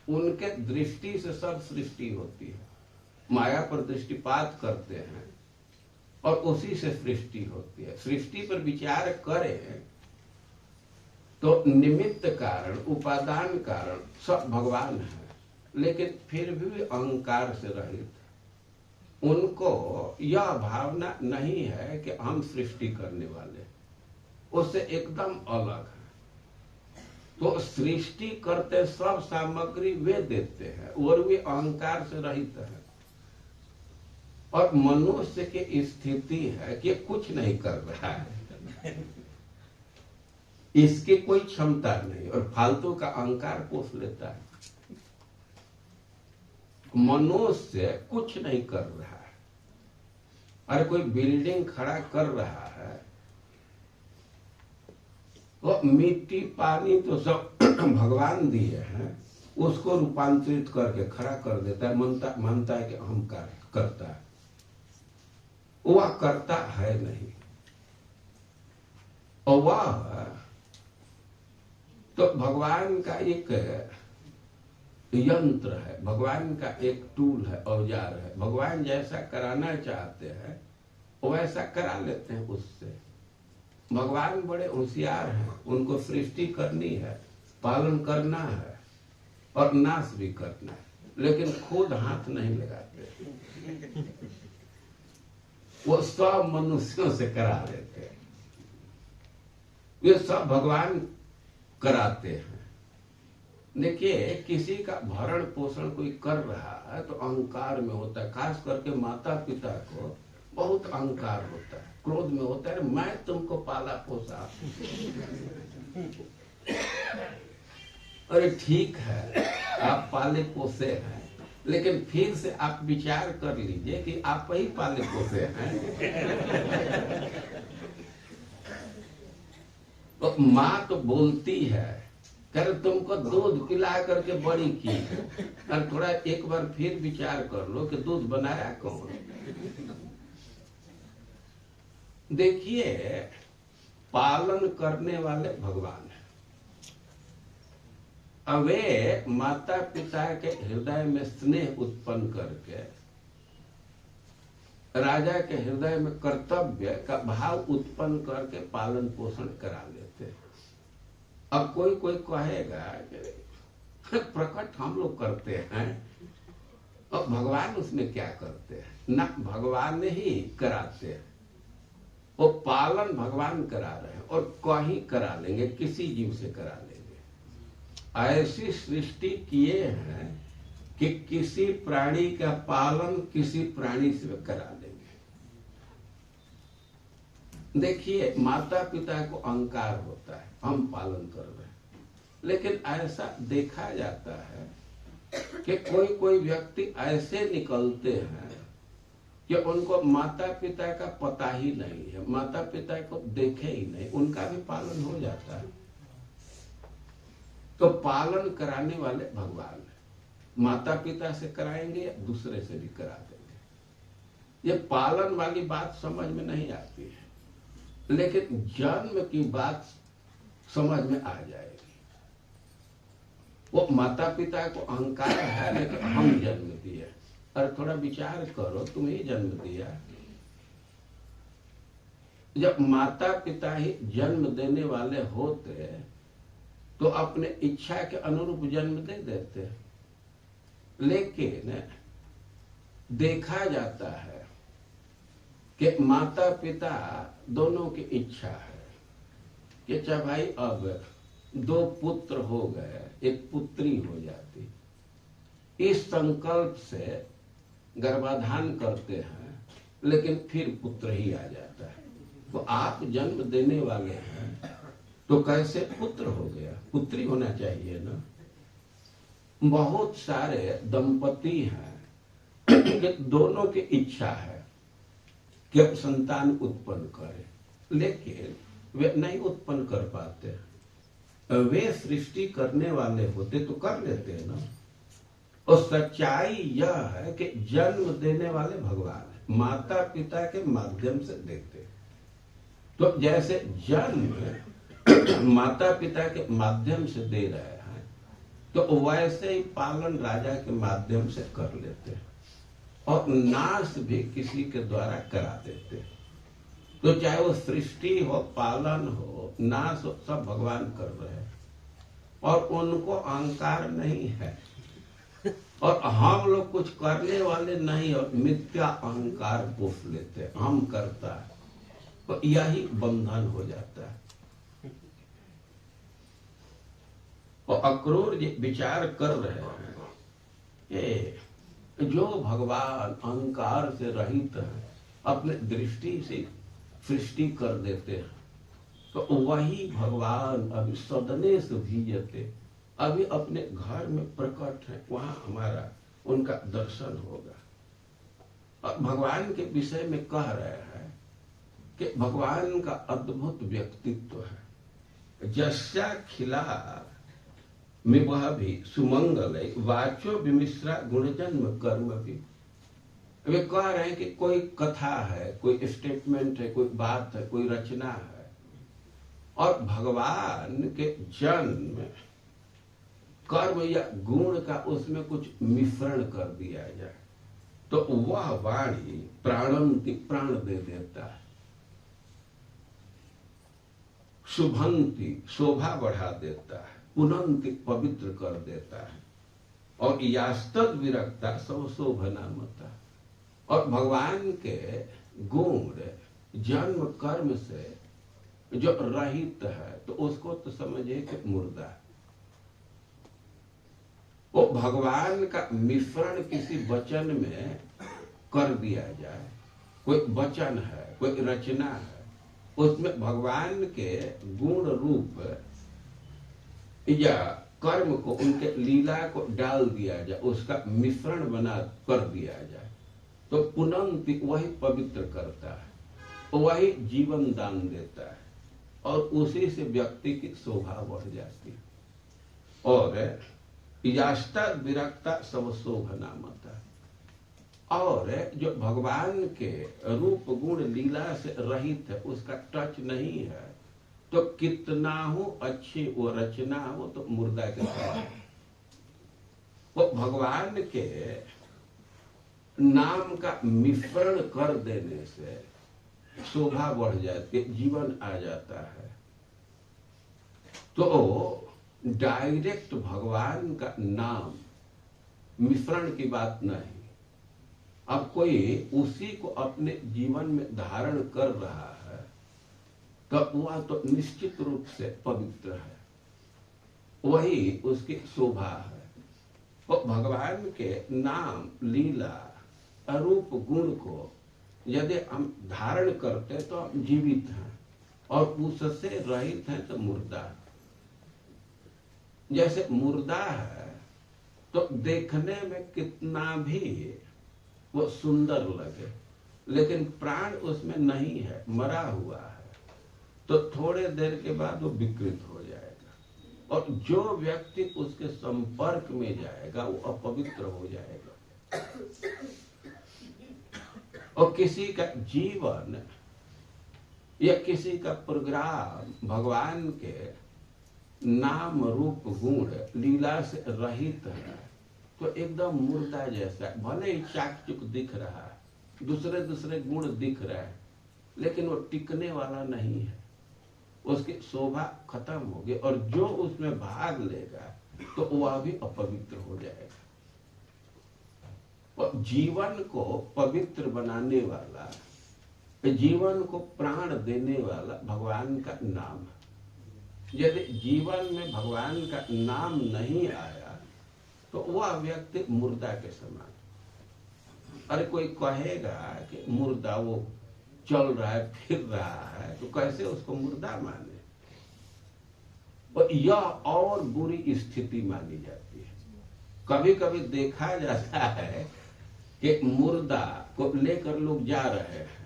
उनके दृष्टि से सब सृष्टि होती है। माया पर दृष्टिपात करते हैं और उसी से सृष्टि होती है। सृष्टि पर विचार करें तो निमित्त कारण, उपादान कारण सब भगवान है, लेकिन फिर भी अहंकार से रहित। उनको यह भावना नहीं है कि हम सृष्टि करने वाले, उससे एकदम अलग है। तो सृष्टि करते सब सामग्री वे देते हैं और वे अहंकार से रहित है। और मनुष्य की स्थिति है कि कुछ नहीं कर रहा है, इसकी कोई क्षमता नहीं, और फालतू का अहंकार पोष लेता है। मनुष्य कुछ नहीं कर रहा है। अरे कोई बिल्डिंग खड़ा कर रहा है तो मिट्टी पानी तो सब भगवान दिए हैं, उसको रूपांतरित करके खड़ा कर देता है, मानता है कि हम करता है। वह करता है नहीं, और वह तो भगवान का एक यंत्र है, भगवान का एक टूल है, औजार है। भगवान जैसा कराना चाहते हैं वैसा करा लेते हैं उससे। भगवान बड़े होशियार हैं, उनको सृष्टि करनी है, पालन करना है और नाश भी करना है, लेकिन खुद हाथ नहीं लगाते। वो सब मनुष्यों से करा लेते हैं। ये सब भगवान कराते हैं। देखिए, किसी का भरण पोषण कोई कर रहा है तो अहंकार में होता है। खास करके माता पिता को बहुत अहंकार होता है, क्रोध में होता है, मैं तुमको पाला पोसा। अरे ठीक है, आप पाले पोसे हैं, लेकिन फिर से आप विचार कर लीजिए कि आप ही पाले पोसे हैं। तो माँ तो बोलती है कह रहे तुमको दूध पिला करके बड़ी की, और थोड़ा एक बार फिर विचार कर लो कि दूध बनाया कौन। देखिए, पालन करने वाले भगवान है। अब वे माता पिता के हृदय में स्नेह उत्पन्न करके राजा के हृदय में कर्तव्य का भाव उत्पन्न करके पालन पोषण करा लेते। अब कोई कोई कहेगा कि प्रकट हम लोग करते हैं और भगवान उसमें क्या करते हैं। ना, भगवान ही कराते हैं, वो पालन भगवान करा रहे हैं और कहीं करा लेंगे, किसी जीव से करा लेंगे। ऐसी सृष्टि किए हैं कि किसी प्राणी का पालन किसी प्राणी से करा लेंगे। देखिए, माता पिता को अहंकार होता है, हम पालन कर रहे हैं, लेकिन ऐसा देखा जाता है कि कोई कोई व्यक्ति ऐसे निकलते हैं कि उनको माता पिता का पता ही नहीं है, माता पिता को देखे ही नहीं, उनका भी पालन हो जाता है। तो पालन कराने वाले भगवान है। माता पिता से कराएंगे या दूसरे से भी करा देंगे। ये पालन वाली बात समझ में नहीं आती है, लेकिन जन्म की बात समझ में आ जाएगी। वो माता पिता को अहंकार है लेकिन हम जन्म दिए। और थोड़ा विचार करो, तुम्हें जन्म दिया। जब माता पिता ही जन्म देने वाले होते तो अपने इच्छा के अनुरूप जन्म दे देते, लेकिन देखा जाता है कि माता पिता दोनों की इच्छा है कि चाहे भाई अब 2 पुत्र हो गए, एक पुत्री हो जाती, इस संकल्प से गर्भाधान करते हैं, लेकिन फिर पुत्र ही आ जाता है। तो आप जन्म देने वाले हैं तो कैसे पुत्र हो गया? पुत्री होना चाहिए ना। बहुत सारे दंपति हैं कि दोनों की इच्छा है कि अब संतान उत्पन्न करें, लेकिन वे नहीं उत्पन्न कर पाते। वे सृष्टि करने वाले होते तो कर लेते हैं ना। और सच्चाई यह है कि जन्म देने वाले भगवान है, माता पिता के माध्यम से देते। तो जैसे जन्म माता पिता के माध्यम से दे रहे हैं, तो वैसे ही पालन राजा के माध्यम से कर लेते हैं, और नाश भी किसी के द्वारा करा देते हैं। तो चाहे वो सृष्टि हो, पालन हो, नाश हो, सब भगवान कर रहे हैं, और उनको अहंकार नहीं है। और हम लोग कुछ करने वाले नहीं, और मिथ्या अहंकार पोष लेते हैं, हम करता है, तो यही बंधन हो जाता है। और अक्रूर जी विचार कर रहे हैं कि जो भगवान अहंकार से रहित है, अपने दृष्टि से सृष्टि कर देते हैं, तो वही भगवान अभी सदने से भीजते, अभी अपने घर में प्रकट है, वहां हमारा उनका दर्शन होगा। और भगवान के विषय में कह रहे हैं कि भगवान का अद्भुत व्यक्तित्व है। जस्या खिला में वह भी सुमंगल वाचो विमिश्रा गुणजन्म कर्म भी। वे कह रहे हैं कि कोई कथा है, कोई स्टेटमेंट है, कोई बात है, कोई रचना है, और भगवान के जन्म कर्म या गुण का उसमें कुछ मिश्रण कर दिया जाए, तो वह वाणी प्राणंति प्राण दे देता है, शुभंति शोभा बढ़ा देता है, पुनंति पवित्र कर देता है, और यास्तद विरक्ता सब शोभना मता। और भगवान के गुण जन्म कर्म से जो रहित है, तो उसको तो समझे कि मुर्दा है। वो भगवान का मिश्रण किसी वचन में कर दिया जाए, कोई वचन है, कोई रचना है, उसमें भगवान के गुण रूप या कर्म को, उनके लीला को डाल दिया जाए, उसका मिश्रण बना कर दिया जाए, तो पुनंति वही पवित्र करता है, वही जीवन दान देता है, और उसी से व्यक्ति की शोभा बढ़ जाती है। और यास्ता विरक्ता सब शोभना मता। और जो भगवान के रूप गुण लीला से रहित है, उसका टच नहीं है, तो कितना हो अच्छी वो रचना हो तो मुर्दा के समान। वो भगवान के नाम का मिश्रण कर देने से शोभा बढ़ जाती है, जीवन आ जाता है। तो डायरेक्ट भगवान का नाम, मिश्रण की बात नहीं। अब कोई उसी को अपने जीवन में धारण कर रहा है तो वह तो निश्चित रूप से पवित्र है, वही उसकी शोभा है। और भगवान के नाम लीला अरूप गुण को यदि हम धारण करते तो हम जीवित हैं, और उससे रहित हैं तो मुर्दा। जैसे मुर्दा है तो देखने में कितना भी वो सुंदर लगे, लेकिन प्राण उसमें नहीं है, मरा हुआ है, तो थोड़े देर के बाद वो विकृत हो जाएगा, और जो व्यक्ति उसके संपर्क में जाएगा वो अपवित्र हो जाएगा। और किसी का जीवन या किसी का प्रोग्राम भगवान के नाम रूप गुण लीला से रहित है तो एकदम मुर्दा जैसा है। भले ही चाकचुक दिख रहा है, दूसरे दूसरे गुण दिख रहे हैं, लेकिन वो टिकने वाला नहीं है, उसकी शोभा खत्म होगी, और जो उसमें भाग लेगा तो वह भी अपवित्र हो जाएगा। और जीवन को पवित्र बनाने वाला, जीवन को प्राण देने वाला भगवान का नाम है। यदि जीवन में भगवान का नाम नहीं आया तो वह व्यक्ति मुर्दा के समान। अरे कोई कहेगा कि मुर्दा वो चल रहा है, फिर रहा है, तो कैसे उसको मुर्दा माने? और यह और बुरी स्थिति मानी जाती है। कभी कभी देखा जाता है कि मुर्दा को लेकर लोग जा रहे हैं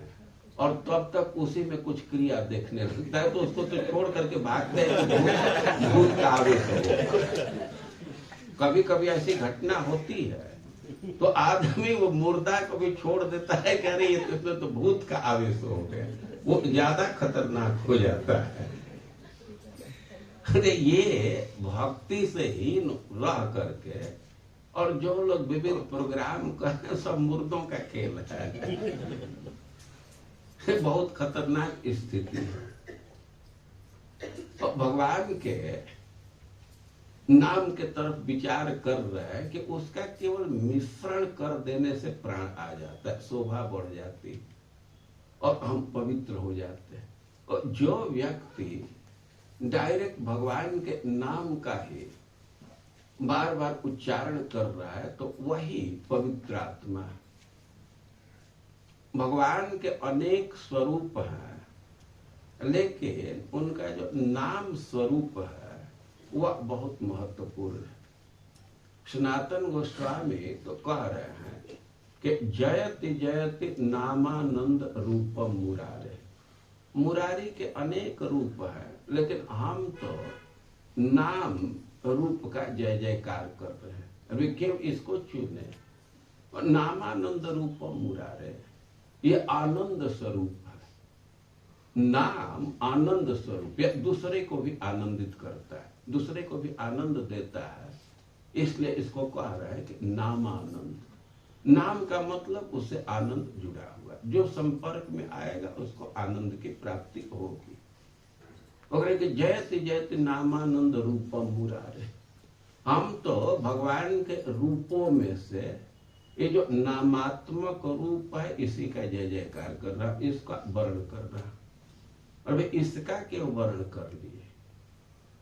और तब तक उसी में कुछ क्रिया देखने लगता है, तो उसको तो छोड़ करके भागते हैं, भूत का आवेश हो। कभी कभी ऐसी घटना होती है तो आदमी वो मुर्दा को भी छोड़ देता है कि अरे इसमें तो भूत का आवेश हो गया, वो ज्यादा खतरनाक हो जाता है। अरे ये भक्ति से ही रह करके, और जो लोग विभिन्न प्रोग्राम करते सब मुर्दों का खेल है। बहुत खतरनाक स्थिति है। तो भगवान के नाम के तरफ विचार कर रहे हैं कि उसका केवल मिश्रण कर देने से प्राण आ जाता है, शोभा बढ़ जाती और हम पवित्र हो जाते हैं। और जो व्यक्ति डायरेक्ट भगवान के नाम का ही बार बार उच्चारण कर रहा है तो वही पवित्र आत्मा है। भगवान के अनेक स्वरूप हैं, लेकिन उनका जो नाम स्वरूप है वह बहुत महत्वपूर्ण है। सनातन गोस्वामी तो कह रहे हैं कि जयति जयति नामानंद रूपम मुरारे। मुरारी के अनेक रूप हैं, लेकिन हम तो नाम रूप का जय जयकार कर रहे हैं। अभी क्यों इसको चुने? नामानंद रूपम मुरारे, ये आनंद स्वरूप है। नाम आनंद स्वरूप, या दूसरे को भी आनंदित करता है, दूसरे को भी आनंद देता है, इसलिए इसको कह रहा है कि नामानंद। नाम का मतलब उससे आनंद जुड़ा हुआ, जो संपर्क में आएगा उसको आनंद की प्राप्ति होगी। और जयति जयति नामानंद रूपम मुरारे। हम तो भगवान के रूपों में से ये जो नामात्मक रूप है इसी का जय जयकार कर रहा, इसका वर्ण कर रहा। और वे इसका क्यों वर्ण कर लिए?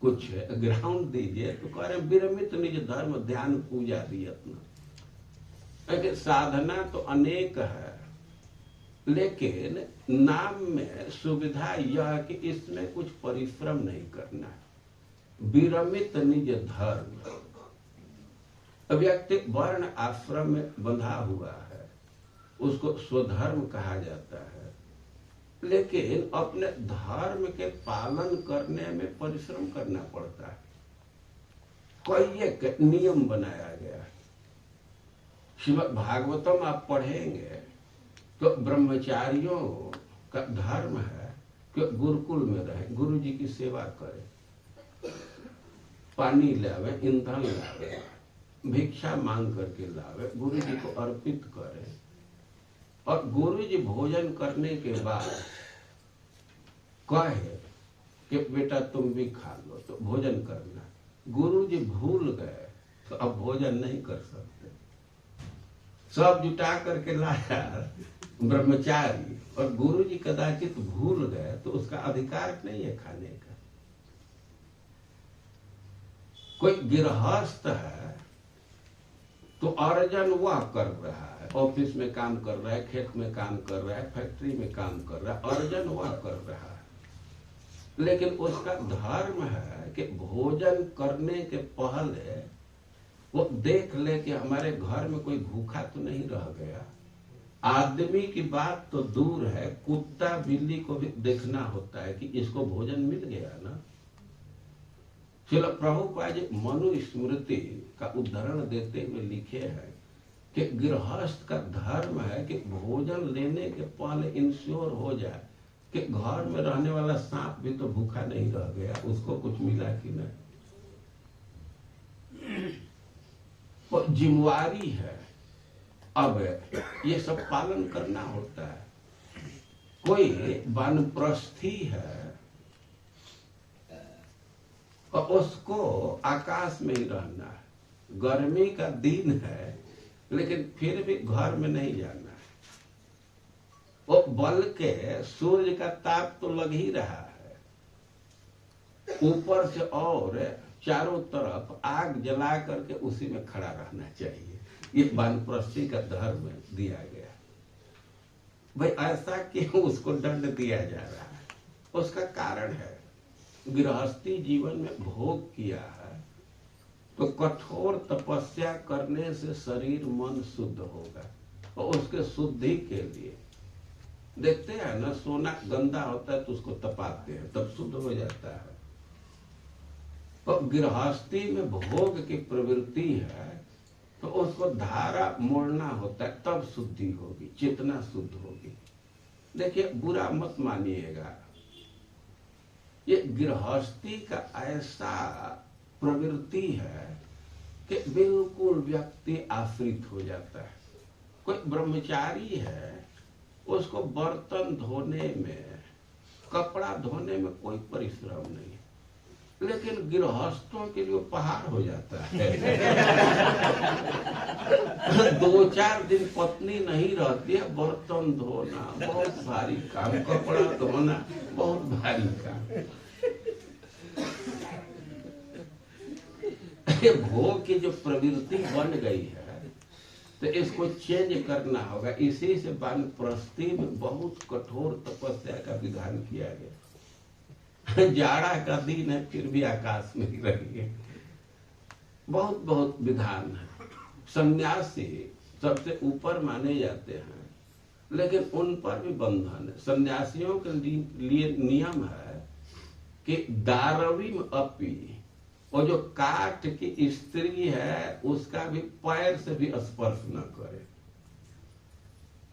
कुछ ग्राउंड दीजिए तो कह रहे विरमित निज धर्म ध्यान पूजा दियत्न। साधना तो अनेक है, लेकिन नाम में सुविधा यह कि इसमें कुछ परिश्रम नहीं करना है। विरमित निज धर्म, व्यक्ति वर्ण आश्रम में बंधा हुआ है, उसको स्वधर्म कहा जाता है, लेकिन अपने धर्म के पालन करने में परिश्रम करना पड़ता है। कोई एक नियम बनाया गया। श्रीमद् भागवतम आप पढ़ेंगे तो ब्रह्मचारियों का धर्म है कि गुरुकुल में रहे, गुरु जी की सेवा करें, पानी लावे, ईंधन लावे, भिक्षा मांग करके लावे, गुरु जी को अर्पित करें। और गुरु जी भोजन करने के बाद कहे कि बेटा तुम भी खा लो, तो भोजन करना। गुरु जी भूल गए तो अब भोजन नहीं कर सकते। सब जुटा करके लाया ब्रह्मचारी, और गुरु जी कदाचित भूल गए तो उसका अधिकार नहीं है खाने का। कोई गृहस्थ है तो अर्जन वह कर रहा है, ऑफिस में काम कर रहा है, खेत में काम कर रहा है, फैक्ट्री में काम कर रहा है, अर्जन वह कर रहा है। लेकिन उसका धर्म है कि भोजन करने के पहले वो देख ले कि हमारे घर में कोई भूखा तो नहीं रह गया। आदमी की बात तो दूर है, कुत्ता बिल्ली को भी देखना होता है कि इसको भोजन मिल गया ना। चलो प्रभुपाद जी मनुस्मृति का उदाहरण देते हुए लिखे हैं कि गृहस्थ का धर्म है कि भोजन लेने के पहले इंश्योर हो जाए कि घर में रहने वाला सांप भी तो भूखा नहीं रह गया, उसको कुछ मिला कि नहीं। वो जिम्मेवारी है, अब ये सब पालन करना होता है। कोई वानप्रस्थी है और उसको आकाश में ही रहना है, गर्मी का दिन है लेकिन फिर भी घर में नहीं जाना है। वो बल के सूर्य का ताप तो लग ही रहा है, ऊपर से और चारों तरफ आग जला करके उसी में खड़ा रहना चाहिए। ये वानप्रस्थी का धर्म दिया गया। भाई ऐसा क्यों उसको दंड दिया जा रहा है? उसका कारण है गृहस्थी जीवन में भोग किया है तो कठोर तपस्या करने से शरीर मन शुद्ध होगा। और उसके शुद्धि के लिए देखते हैं ना, सोना गंदा होता है तो उसको तपाते हैं तब शुद्ध हो जाता है। और गृहस्थी में भोग की प्रवृत्ति है तो उसको धारा मोड़ना होता है तब शुद्धि होगी, चेतना शुद्ध होगी। देखिए बुरा मत मानिएगा, ये गृहस्थी का ऐसा प्रवृत्ति है कि बिल्कुल व्यक्ति आश्रित हो जाता है। कोई ब्रह्मचारी है, उसको बर्तन धोने में, कपड़ा धोने में कोई परिश्रम नहीं, लेकिन गृहस्थों के लिए पहाड़ हो जाता है। 2-4 दिन पत्नी नहीं रहती है, बर्तन धोना बहुत भारी काम, कपड़ा धोना बहुत भारी काम। भोग की जो प्रवृत्ति बन गई है तो इसको चेंज करना होगा। इसी से वानप्रस्थी में बहुत कठोर तपस्या का विधान किया गया। जाड़ा का दिन है फिर भी आकाश में ही रहिए, बहुत बहुत विधान है। सन्यासी सबसे ऊपर माने जाते हैं लेकिन उन पर भी बंधन है। सन्यासियों के लिए नियम है कि दारवी में अपी, और जो काठ की स्त्री है उसका भी पैर से भी स्पर्श न करे।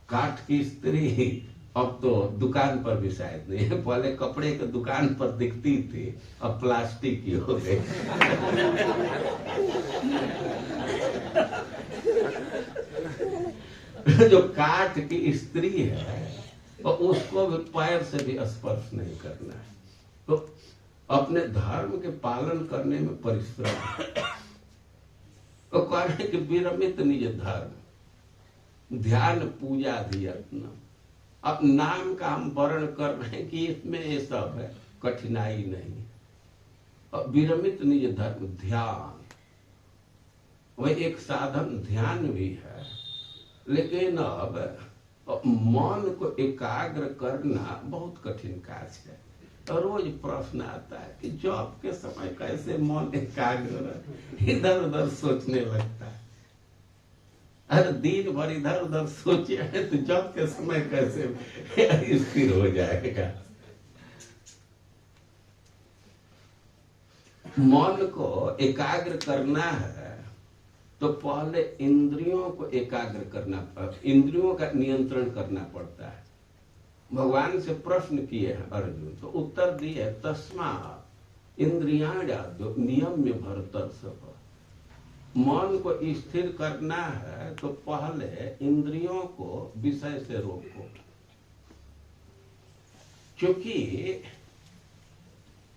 काठ की स्त्री अब तो दुकान पर भी शायद नहीं है, पहले कपड़े के दुकान पर दिखती थी, अब प्लास्टिक की हो गई। जो काठ की स्त्री है और उसको भी पैर से भी स्पर्श नहीं करना है। तो अपने धर्म के पालन करने में परिश्रम। तो कहने कि विरमित निज धर्म ध्यान पूजा यत्न। अब नाम का हम वर्ण कर रहे हैं कि इसमें ये सब है, कठिनाई नहीं। और विरमित निज धर्म ध्यान, वह एक साधन ध्यान भी है, लेकिन अब मन को एकाग्र करना बहुत कठिन कार्य है। और रोज प्रश्न आता है कि जॉब के समय कैसे मन एकाग्र, इधर उधर सोचने लगता है। अरे दिन भर इधर उधर सोचे है तो जॉब के समय कैसे स्थिर हो जाएगा। मन को एकाग्र करना है तो पहले इंद्रियों को एकाग्र करना, इंद्रियों का नियंत्रण करना पड़ता है। भगवान से प्रश्न किए हैं अर्जुन, तो उत्तर दिए तस्मात् इंद्रियाण्यद्यो नियम्य भरतर्षभ। मन को स्थिर करना है तो पहले इंद्रियों को विषय से रोको, क्योंकि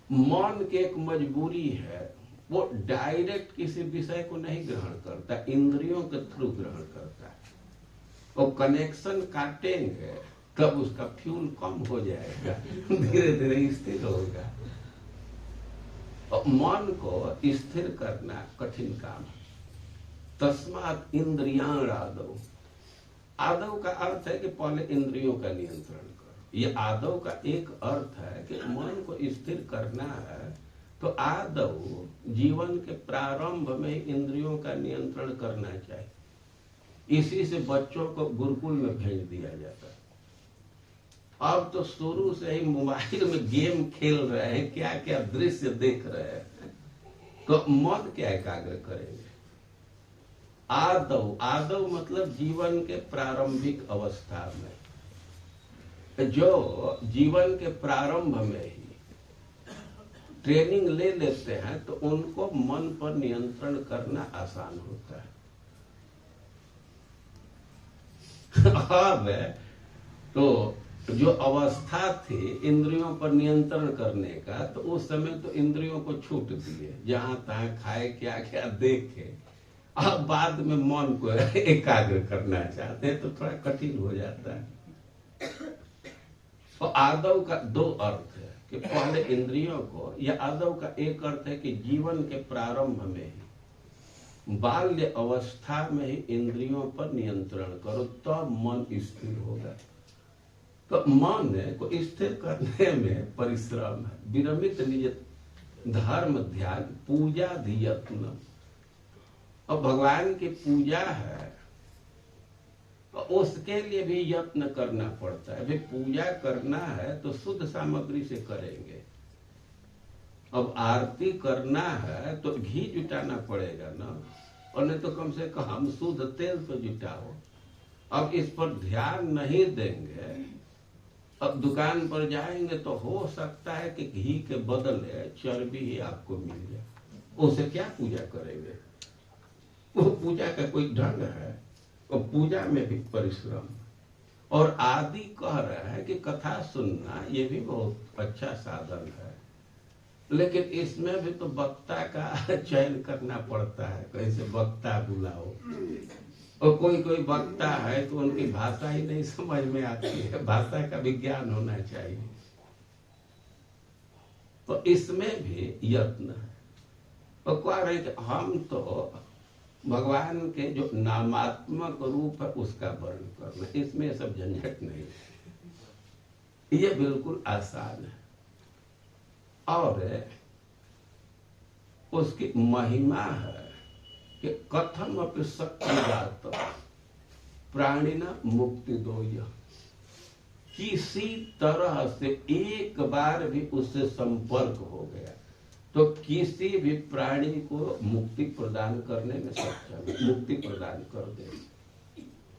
मन की एक मजबूरी है, वो डायरेक्ट किसी विषय को नहीं ग्रहण करता, इंद्रियों के थ्रू ग्रहण करता है। वो कनेक्शन काटेंगे तब उसका फ्यूल कम हो जाएगा, धीरे धीरे स्थिर होगा। और मन को स्थिर करना कठिन काम है। तस्मात् इंद्रियाण आदौ, आदौ का अर्थ है कि पहले इंद्रियों का नियंत्रण करो। ये आदौ का एक अर्थ है कि मन को स्थिर करना है तो आदौ जीवन के प्रारंभ में इंद्रियों का नियंत्रण करना चाहिए। इसी से बच्चों को गुरुकुल में भेज दिया जाता है। अब तो शुरू से ही मोबाइल में गेम खेल रहे हैं, क्या क्या दृश्य देख रहे हैं, तो मन क्या एकाग्र करेंगे। आदौ, आदौ मतलब जीवन के प्रारंभिक अवस्था में, जो जीवन के प्रारंभ में ही ट्रेनिंग ले लेते हैं तो उनको मन पर नियंत्रण करना आसान होता है। अब तो जो अवस्था थी इंद्रियों पर नियंत्रण करने का, तो उस समय तो इंद्रियों को छूट दिए, जहां तहां खाए, क्या क्या देखे। अब बाद में मन को एकाग्र करना चाहते हैं तो थोड़ा कठिन हो जाता है। तो आदौ का दो अर्थ है कि पहले इंद्रियों को, या आदौ का एक अर्थ है कि जीवन के प्रारंभ में ही, बाल्य अवस्था में ही इंद्रियों पर नियंत्रण करो, तब मन स्थिर होगा। तो मन को स्थिर करने में परिश्रम है, विरमित निज धर्म ध्यान पूजा धियत्न। और भगवान की पूजा है तो उसके लिए भी यत्न करना पड़ता है। अभी पूजा करना है तो शुद्ध सामग्री से करेंगे। अब आरती करना है तो घी जुटाना पड़ेगा ना, और नहीं तो कम से कम शुद्ध तेल तो जुटाओ। अब इस पर ध्यान नहीं देंगे, अब दुकान पर जाएंगे तो हो सकता है कि घी के बदले चर्बी ही आपको मिल जाए, उसे क्या पूजा करेंगे। वो पूजा का कोई ढंग है। और पूजा में भी परिश्रम। और आदि कह रहा है कि कथा सुनना ये भी बहुत अच्छा साधन है, लेकिन इसमें भी तो वक्ता का चयन करना पड़ता है, कैसे वक्ता बुलाओ। और कोई कोई वक्ता है तो उनकी भाषा ही नहीं समझ में आती है, भाषा का विज्ञान होना चाहिए। तो इसमें भी यत्न है। और कह रहे कि हम तो भगवान के जो नामात्मक रूप है उसका वर्णन करना, इसमें सब झंझट नहीं है, ये बिल्कुल आसान है। और उसकी महिमा है कि कथम अपि शक्तिजात प्राणिना मुक्ति दो। किसी तरह से एक बार भी उससे संपर्क हो गया तो किसी भी प्राणी को मुक्ति प्रदान करने में सक्षम है, मुक्ति प्रदान कर दे।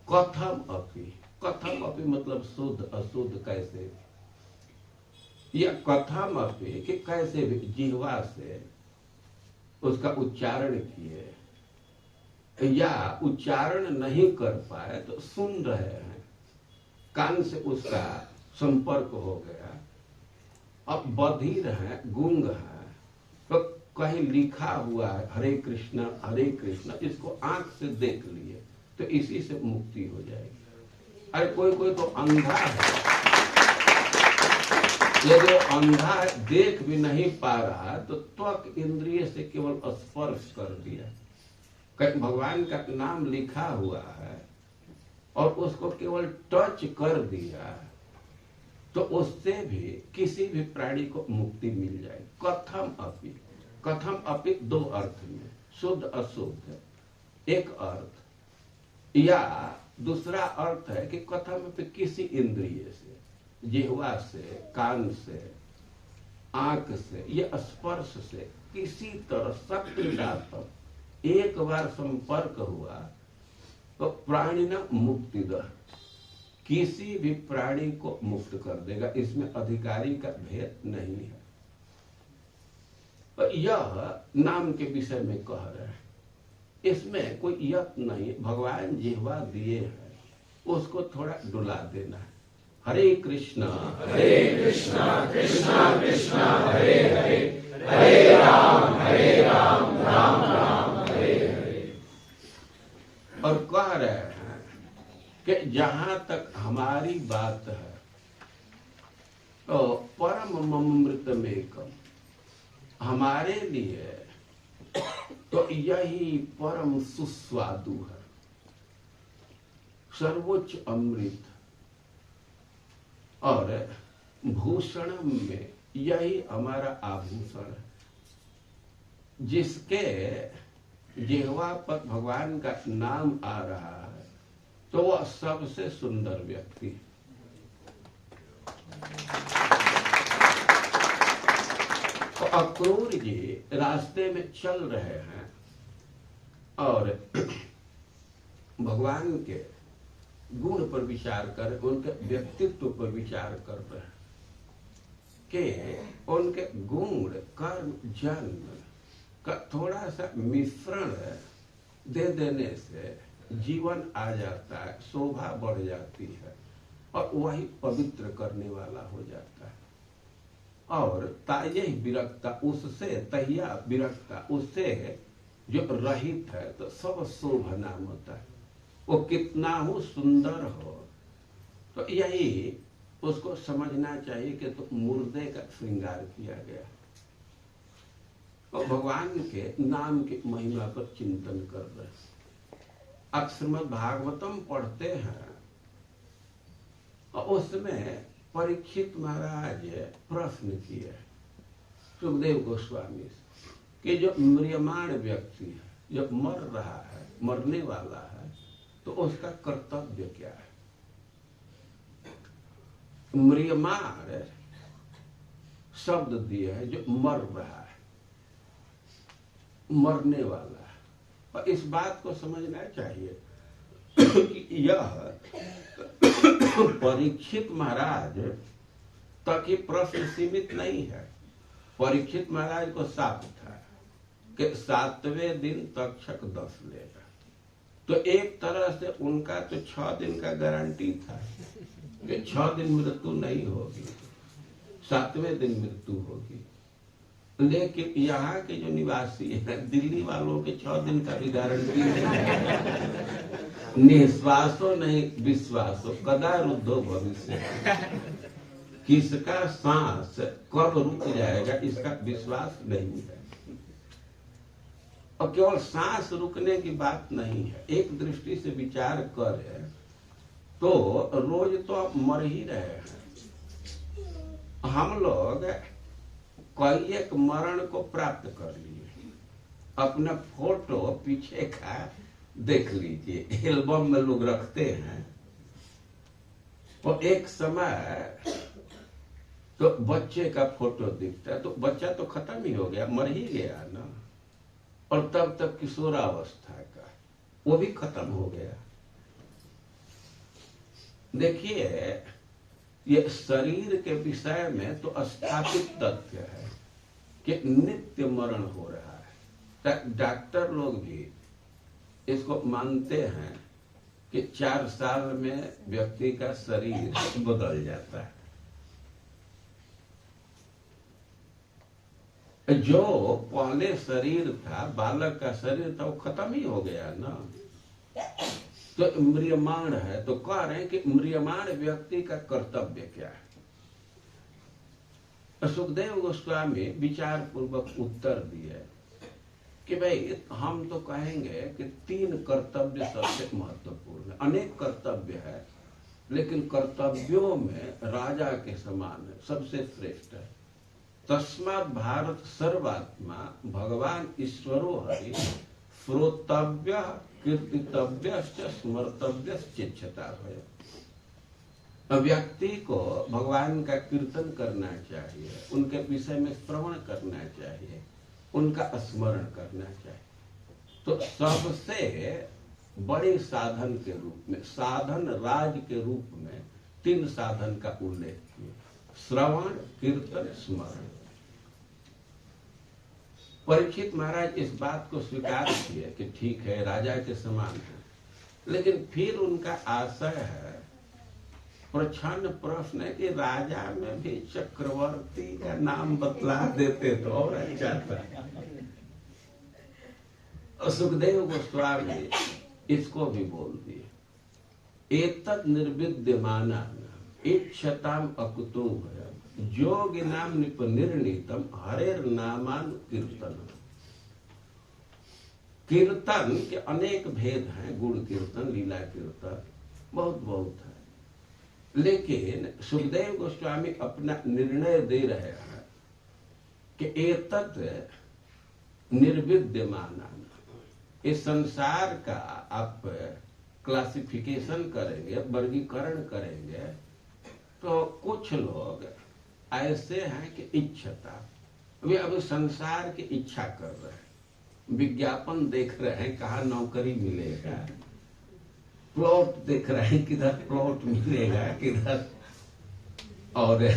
कथम अपि, कथम अपि मतलब शुद्ध अशुद्ध कैसे, या कथम अपि कि कैसे भी जिह्वा से उसका उच्चारण किए, या उच्चारण नहीं कर पाए तो सुन रहे हैं, कान से उसका संपर्क हो गया, अब बधिर है, गूंग है, तो कहीं लिखा हुआ है हरे कृष्णा, इसको आंख से देख लिए तो इसी से मुक्ति हो जाएगी। अरे कोई कोई तो अंधा है, यदि वो अंधा है, देख भी नहीं पा रहा तो त्वक इंद्रिय से केवल स्पर्श कर दिया, कहीं भगवान का नाम लिखा हुआ है और उसको केवल टच कर दिया तो उससे भी किसी भी प्राणी को मुक्ति मिल जाए। कथम अपि, कथम अपि दो अर्थ में, शुद्ध अशुद्ध एक अर्थ, या दूसरा अर्थ है कि कथम अपि किसी इंद्रिय से, जिह्वा से, कान से, आंख से, या स्पर्श से किसी तरह शक्तिशात्मक एक बार संपर्क हुआ तो प्राणी न मुक्तिदः, किसी भी प्राणी को मुक्त कर देगा, इसमें अधिकारी का भेद नहीं है। पर यह नाम के विषय में कह रहे हैं, इसमें कोई यत्न नहीं, भगवान जिह्वा दिए हैं, उसको थोड़ा डुला देना है। हरे कृष्णा कृष्णा कृष्णा हरे हरे, हरे राम राम राम हरे हरे। और कह रहे हैं कि जहां तक हमारी बात है तो परम अमृतमेकम, हमारे लिए तो यही परम सुस्वादु है, सर्वोच्च अमृत, और भूषण में यही हमारा आभूषण है। जिसके जिह्वा पर भगवान का नाम आ रहा है तो वह सबसे सुंदर व्यक्ति है। तो अक्रूर जी रास्ते में चल रहे हैं और भगवान के गुण पर विचार कर, उनके व्यक्तित्व पर विचार कर रहे हैं कि उनके गुण कर्म जन्म का थोड़ा सा मिश्रण दे देने से जीवन आ जाता है, शोभा बढ़ जाती है और वही पवित्र करने वाला हो जाता है। और ताये विरक्ता, उससे तहिया विरक्ता, उससे जो रहित है तो सब शोभना होता है। वो कितना हो सुंदर हो, तो यही उसको समझना चाहिए कि तो मुर्दे का श्रृंगार किया गया। और भगवान के नाम की महिमा पर चिंतन कर रहे हैं। श्रीमद् भागवतम पढ़ते हैं और उसमें परीक्षित महाराज प्रश्न किए सुखदेव गोस्वामी से कि जो म्रियमाण व्यक्ति है, जब मर रहा है, मरने वाला है, तो उसका कर्तव्य क्या है? म्रियमाण शब्द दिए है जो मर रहा है, मरने वाला है। और इस बात को समझना चाहिए कि यह परीक्षित महाराज तक ही प्रश्न सीमित नहीं है। परीक्षित महाराज को साफ था कि 7वें दिन तक्षक 10 लेगा, तो एक तरह से उनका तो 6 दिन का गारंटी था कि 6 दिन मृत्यु नहीं होगी, 7वें दिन मृत्यु होगी। लेकिन यहाँ के जो निवासी हैं, दिल्ली वालों के 6 दिन का भी गारंटी नहीं। निश्वासो नहीं विश्वासो, कदा रुद्धो भविष्य, किसका सांस कब रुक जाएगा इसका विश्वास नहीं है। और केवल सांस रुकने की बात नहीं है, एक दृष्टि से विचार करें तो रोज तो आप मर ही रहे हैं। हम लोग कई एक मरण को प्राप्त कर लिए। अपना फोटो पीछे का देख लीजिए, एल्बम में लोग रखते हैं। और एक समय तो बच्चे का फोटो दिखता है, तो बच्चा तो खत्म ही हो गया, मर ही गया ना। और तब तक किशोरावस्था का वो भी खत्म हो गया। देखिए, ये शरीर के विषय में तो स्थापित तथ्य है कि नित्य मरण हो रहा है। डॉक्टर लोग भी इसको मानते हैं कि 4 साल में व्यक्ति का शरीर बदल जाता है। जो पहले शरीर था, बालक का शरीर था, वो खत्म ही हो गया ना। तो म्रियमाण है, तो कह रहे हैं कि म्रियमाण व्यक्ति का कर्तव्य क्या है? सुखदेव गोस्वामी विचार पूर्वक उत्तर दिए कि भाई, हम तो कहेंगे कि 3 कर्तव्य सबसे महत्वपूर्ण है। अनेक कर्तव्य है, लेकिन कर्तव्यों में राजा के समान है, सबसे श्रेष्ठ है। तस्मात् भारत सर्वात्मा भगवान ईश्वरो हरि श्रोतव्य कीर्तितव्य स्मर्तव्य चिच्छता है। व्यक्ति को भगवान का कीर्तन करना चाहिए, उनके विषय में श्रवण करना चाहिए, उनका स्मरण करना चाहिए। तो सबसे बड़े साधन के रूप में, साधन राज के रूप में 3 साधन का उल्लेख किया, श्रवण, कीर्तन, स्मरण। परीक्षित महाराज इस बात को स्वीकार किए कि ठीक है, राजा के समान है, लेकिन फिर उनका आशय है, प्रश्न प्रश्न है कि राजा में भी चक्रवर्ती का नाम बतला देते तो और अच्छा था। और सुखदेव गोस्वामी इसको भी बोल दिए, एतत् निर्विद्यमाना इच्छताम अकुतो भयम् योगिनाम निपनिर्णीतम हरेर नामान कीर्तन। कीर्तन के अनेक भेद हैं, गुण कीर्तन, लीला कीर्तन, बहुत बहुत है, लेकिन सुखदेव गोस्वामी अपना निर्णय दे रहे हैं कि एतत् निर्विद्यमान, इस संसार का आप क्लासिफिकेशन करेंगे, वर्गीकरण करेंगे, तो कुछ लोग ऐसे हैं कि इच्छता, वे अब संसार की इच्छा कर रहे हैं, विज्ञापन देख रहे हैं कहाँ नौकरी मिलेगा, प्लॉट देख रहे हैं किधर प्लॉट मिलेगा, किधर, और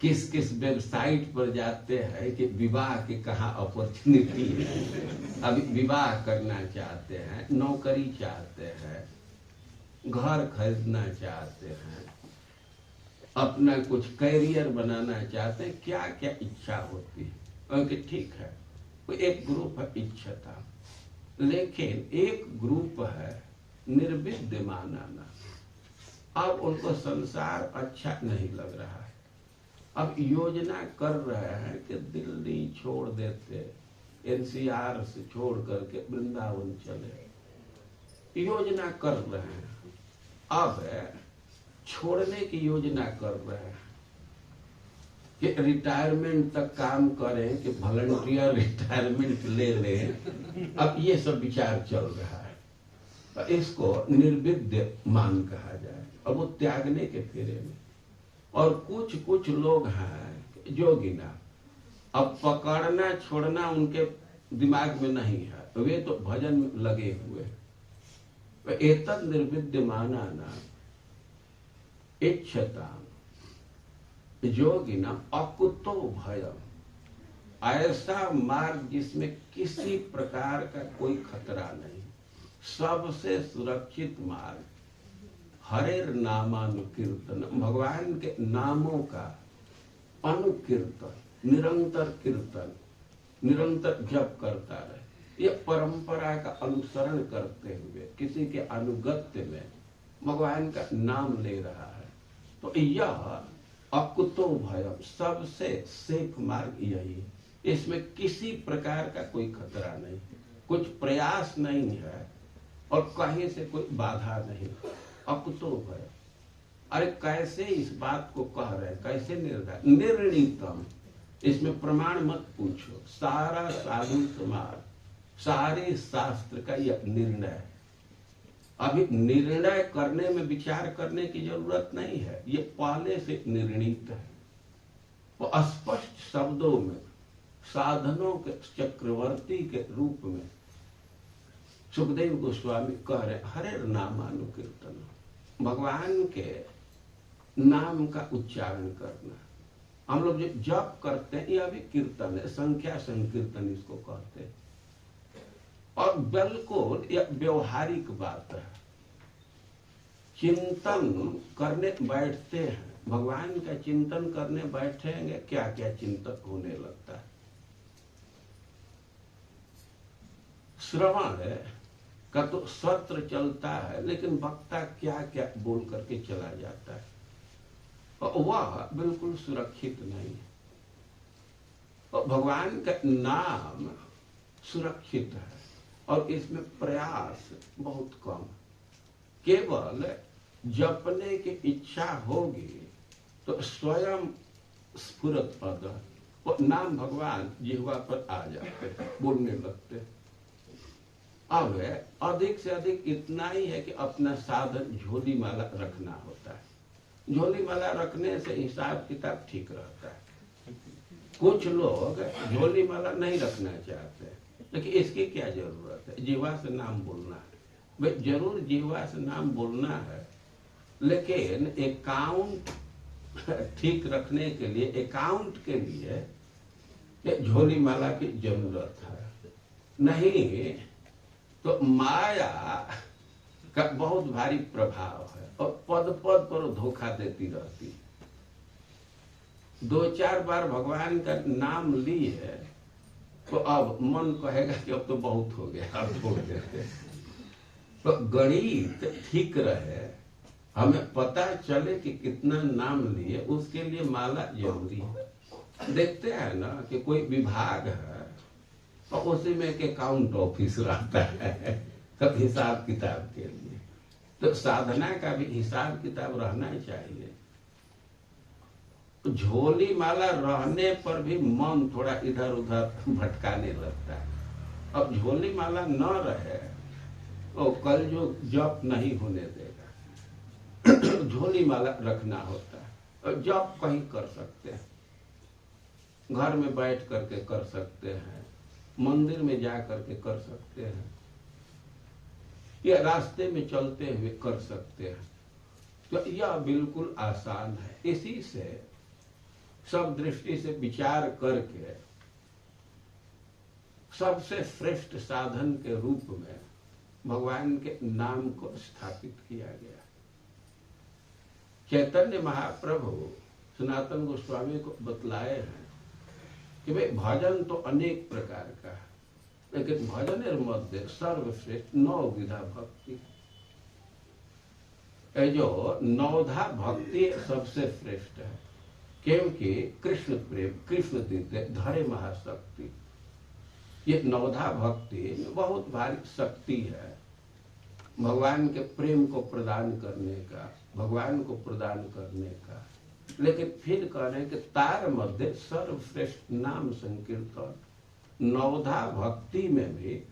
किस किस वेबसाइट पर जाते हैं कि विवाह की कहाँ अपॉर्चुनिटी है, अभी विवाह करना चाहते हैं, नौकरी चाहते हैं, घर खरीदना चाहते हैं, अपना कुछ कैरियर बनाना चाहते हैं, क्या क्या इच्छा होती है। क्योंकि ठीक है, एक ग्रुप है इच्छता, लेकिन एक ग्रुप है निर्विद्यमाना। अब उनको संसार अच्छा नहीं लग रहा है, अब योजना कर रहे हैं कि दिल्ली छोड़ देते, एनसीआर से छोड़ करके वृंदावन चले, योजना कर रहे हैं। अब छोड़ने की योजना कर रहे हैं कि रिटायरमेंट तक काम करें, कि वॉलंटियर रिटायरमेंट ले लें, अब ये सब विचार चल रहा है। तो इसको निर्विद्यमान कहा जाए, अब वो त्यागने के फेरे में। और कुछ कुछ लोग हैं जोगिना, अब पकड़ना छोड़ना उनके दिमाग में नहीं है, वे तो भजन में लगे हुए। एतत् निर्विद्यमाना इच्छता योगिना अकुतो भयम्, ऐसा मार्ग जिसमें किसी प्रकार का कोई खतरा नहीं, सबसे सुरक्षित मार्ग, हरेर नामानुकीर्तन, भगवान के नामों का अनुकीर्तन, निरंतर कीर्तन, निरंतर जप करता रहे। ये परंपरा का अनुसरण करते हुए किसी के अनुगत्य में भगवान का नाम ले रहा है, तो यह अकुतो भयम्, सबसे सेफ मार्ग यही है। इसमें किसी प्रकार का कोई खतरा नहीं, कुछ प्रयास नहीं है और कहीं से कोई बाधा नहीं, अकुतो भयम्। अरे कैसे इस बात को कह रहे हैं, कैसे निर्णीतम, इसमें प्रमाण मत पूछो, सारा साधु समाज, सारे शास्त्र का यह निर्णय है। अभी निर्णय करने में विचार करने की जरूरत नहीं है, ये पहले से निर्णीत है। वो स्पष्ट शब्दों में साधनों के चक्रवर्ती के रूप में सुखदेव गोस्वामी कह रहे, हरे नामानुकीर्तन, भगवान के नाम का उच्चारण करना। हम लोग जो जप करते हैं यह भी कीर्तन है, संख्या संकीर्तन इसको कहते हैं। और बिल्कुल यह व्यवहारिक बात है, चिंतन करने बैठते हैं, भगवान का चिंतन करने बैठेंगे, क्या क्या चिंतन होने लगता है। श्रवण का तो सत्र चलता है, लेकिन वक्ता क्या क्या बोल करके चला जाता है, और वह बिल्कुल सुरक्षित नहीं है। और भगवान का नाम सुरक्षित है और इसमें प्रयास बहुत कम, केवल जपने की इच्छा होगी तो स्वयं स्फुरत पद, वो नाम भगवान जिह्वा पर आ जाते, बोलने लगते। अब अधिक से अधिक इतना ही है कि अपना साधन झोली माला रखना होता है, झोली माला रखने से हिसाब किताब ठीक रहता है। कुछ लोग झोली माला नहीं रखना चाहते, लेकिन इसकी क्या जरूरत है? जीवा से नाम बोलना है भाई, जरूर जीवा से नाम बोलना है, लेकिन अकाउंट ठीक रखने के लिए, अकाउंट के लिए झोली माला की जरूरत है। नहीं तो माया का बहुत भारी प्रभाव है और पद पद पर धोखा देती रहती है। 2-4 बार भगवान का नाम ली है तो अब मन कहेगा कि अब तो बहुत हो गया, अब छोड़ देते। तो गणित ठीक रहे, हमें पता चले कि कितना नाम लिए, उसके लिए माला जरूरी है। देखते हैं ना कि कोई विभाग है और उसी में एक अकाउंट ऑफिस रहता है सब हिसाब किताब के लिए, तो साधना का भी हिसाब किताब रहना चाहिए। झोली माला रहने पर भी मन थोड़ा इधर उधर भटकाने लगता है। अब झोली माला न रहे तो कल जो जप नहीं होने देगा। झोली माला रखना होता है और जप कहीं कर सकते हैं, घर में बैठ करके कर सकते हैं, मंदिर में जा करके कर सकते हैं, या रास्ते में चलते हुए कर सकते हैं। तो यह बिल्कुल आसान है। इसी से सब दृष्टि से विचार करके सबसे श्रेष्ठ साधन के रूप में भगवान के नाम को स्थापित किया गया। चैतन्य महाप्रभु सनातन गोस्वामी को बतलाए हैं कि भाई भजन तो अनेक प्रकार का है, लेकिन भजन मध्य सर्वश्रेष्ठ 9 विधा भक्ति। जो 9धा भक्ति सबसे श्रेष्ठ है, क्योंकि कृष्ण प्रेम, कृष्ण दिव्य धरे महाशक्ति। ये 9धा भक्ति में बहुत भारी शक्ति है भगवान के प्रेम को प्रदान करने का, भगवान को प्रदान करने का। लेकिन फिर कह रहे हैं कि तार मध्य सर्वश्रेष्ठ नाम संकीर्तन। 9धा भक्ति में भी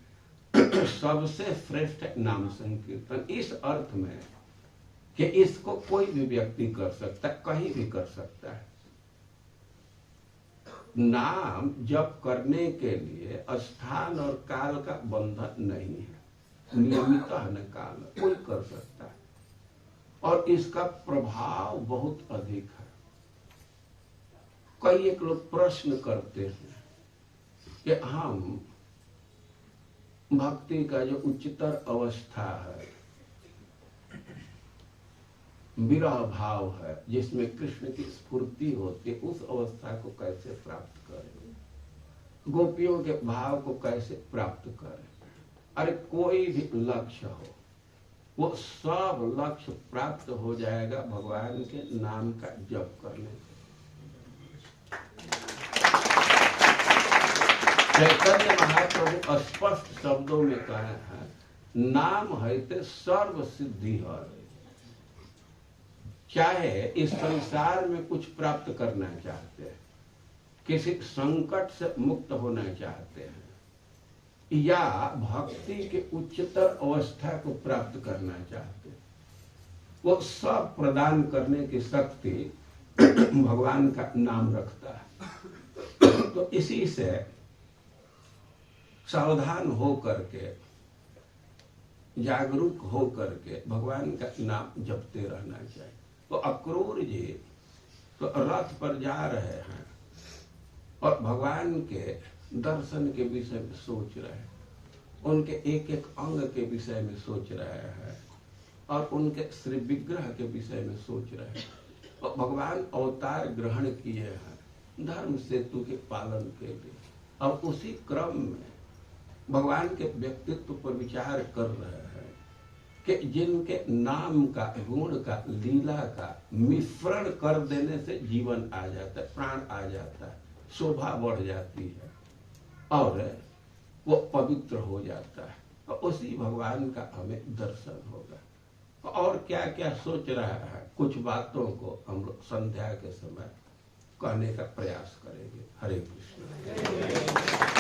सबसे श्रेष्ठ नाम संकीर्तन, इस अर्थ में कि इसको कोई भी व्यक्ति कर सकता है, कहीं भी कर सकता है। नाम जप करने के लिए स्थान और काल का बंधन नहीं है, नियमित न काल कोई कर सकता है, और इसका प्रभाव बहुत अधिक है। कई एक लोग प्रश्न करते हैं कि हम भक्ति का जो उच्चतर अवस्था है, विरह भाव है, जिसमें कृष्ण की स्फूर्ति होती है, उस अवस्था को कैसे प्राप्त करें, गोपियों के भाव को कैसे प्राप्त करें। अरे कोई भी लक्ष्य हो, वो सब लक्ष्य प्राप्त हो जाएगा भगवान के नाम का जप करने से। चैतन्य महाप्रभु स्पष्ट शब्दों में कहे हैं, नाम है ते सर्व सिद्धि है। चाहे इस संसार में कुछ प्राप्त करना चाहते हैं, किसी संकट से मुक्त होना चाहते हैं, या भक्ति के उच्चतर अवस्था को प्राप्त करना चाहते हैं, वो सब प्रदान करने की शक्ति भगवान का नाम रखता है। तो इसी से सावधान हो करके, जागरूक हो करके भगवान का नाम जपते रहना चाहिए। तो अक्रूर जी तो रथ पर जा रहे हैं और भगवान के दर्शन के विषय में सोच रहे हैं, उनके एक एक अंग के विषय में सोच रहे हैं, और उनके श्री विग्रह के विषय में सोच रहे हैं। और भगवान अवतार ग्रहण किए हैं धर्म सेतु के पालन के लिए, और उसी क्रम में भगवान के व्यक्तित्व पर विचार कर रहे हैं कि जिनके नाम का, गुण का, लीला का मिश्रण कर देने से जीवन आ जाता है, प्राण आ जाता है, शोभा बढ़ जाती है और वो पवित्र हो जाता है। और उसी भगवान का हमें दर्शन होगा। और क्या क्या सोच रहा है, कुछ बातों को हम लोग संध्या के समय कहने का प्रयास करेंगे। हरे कृष्ण।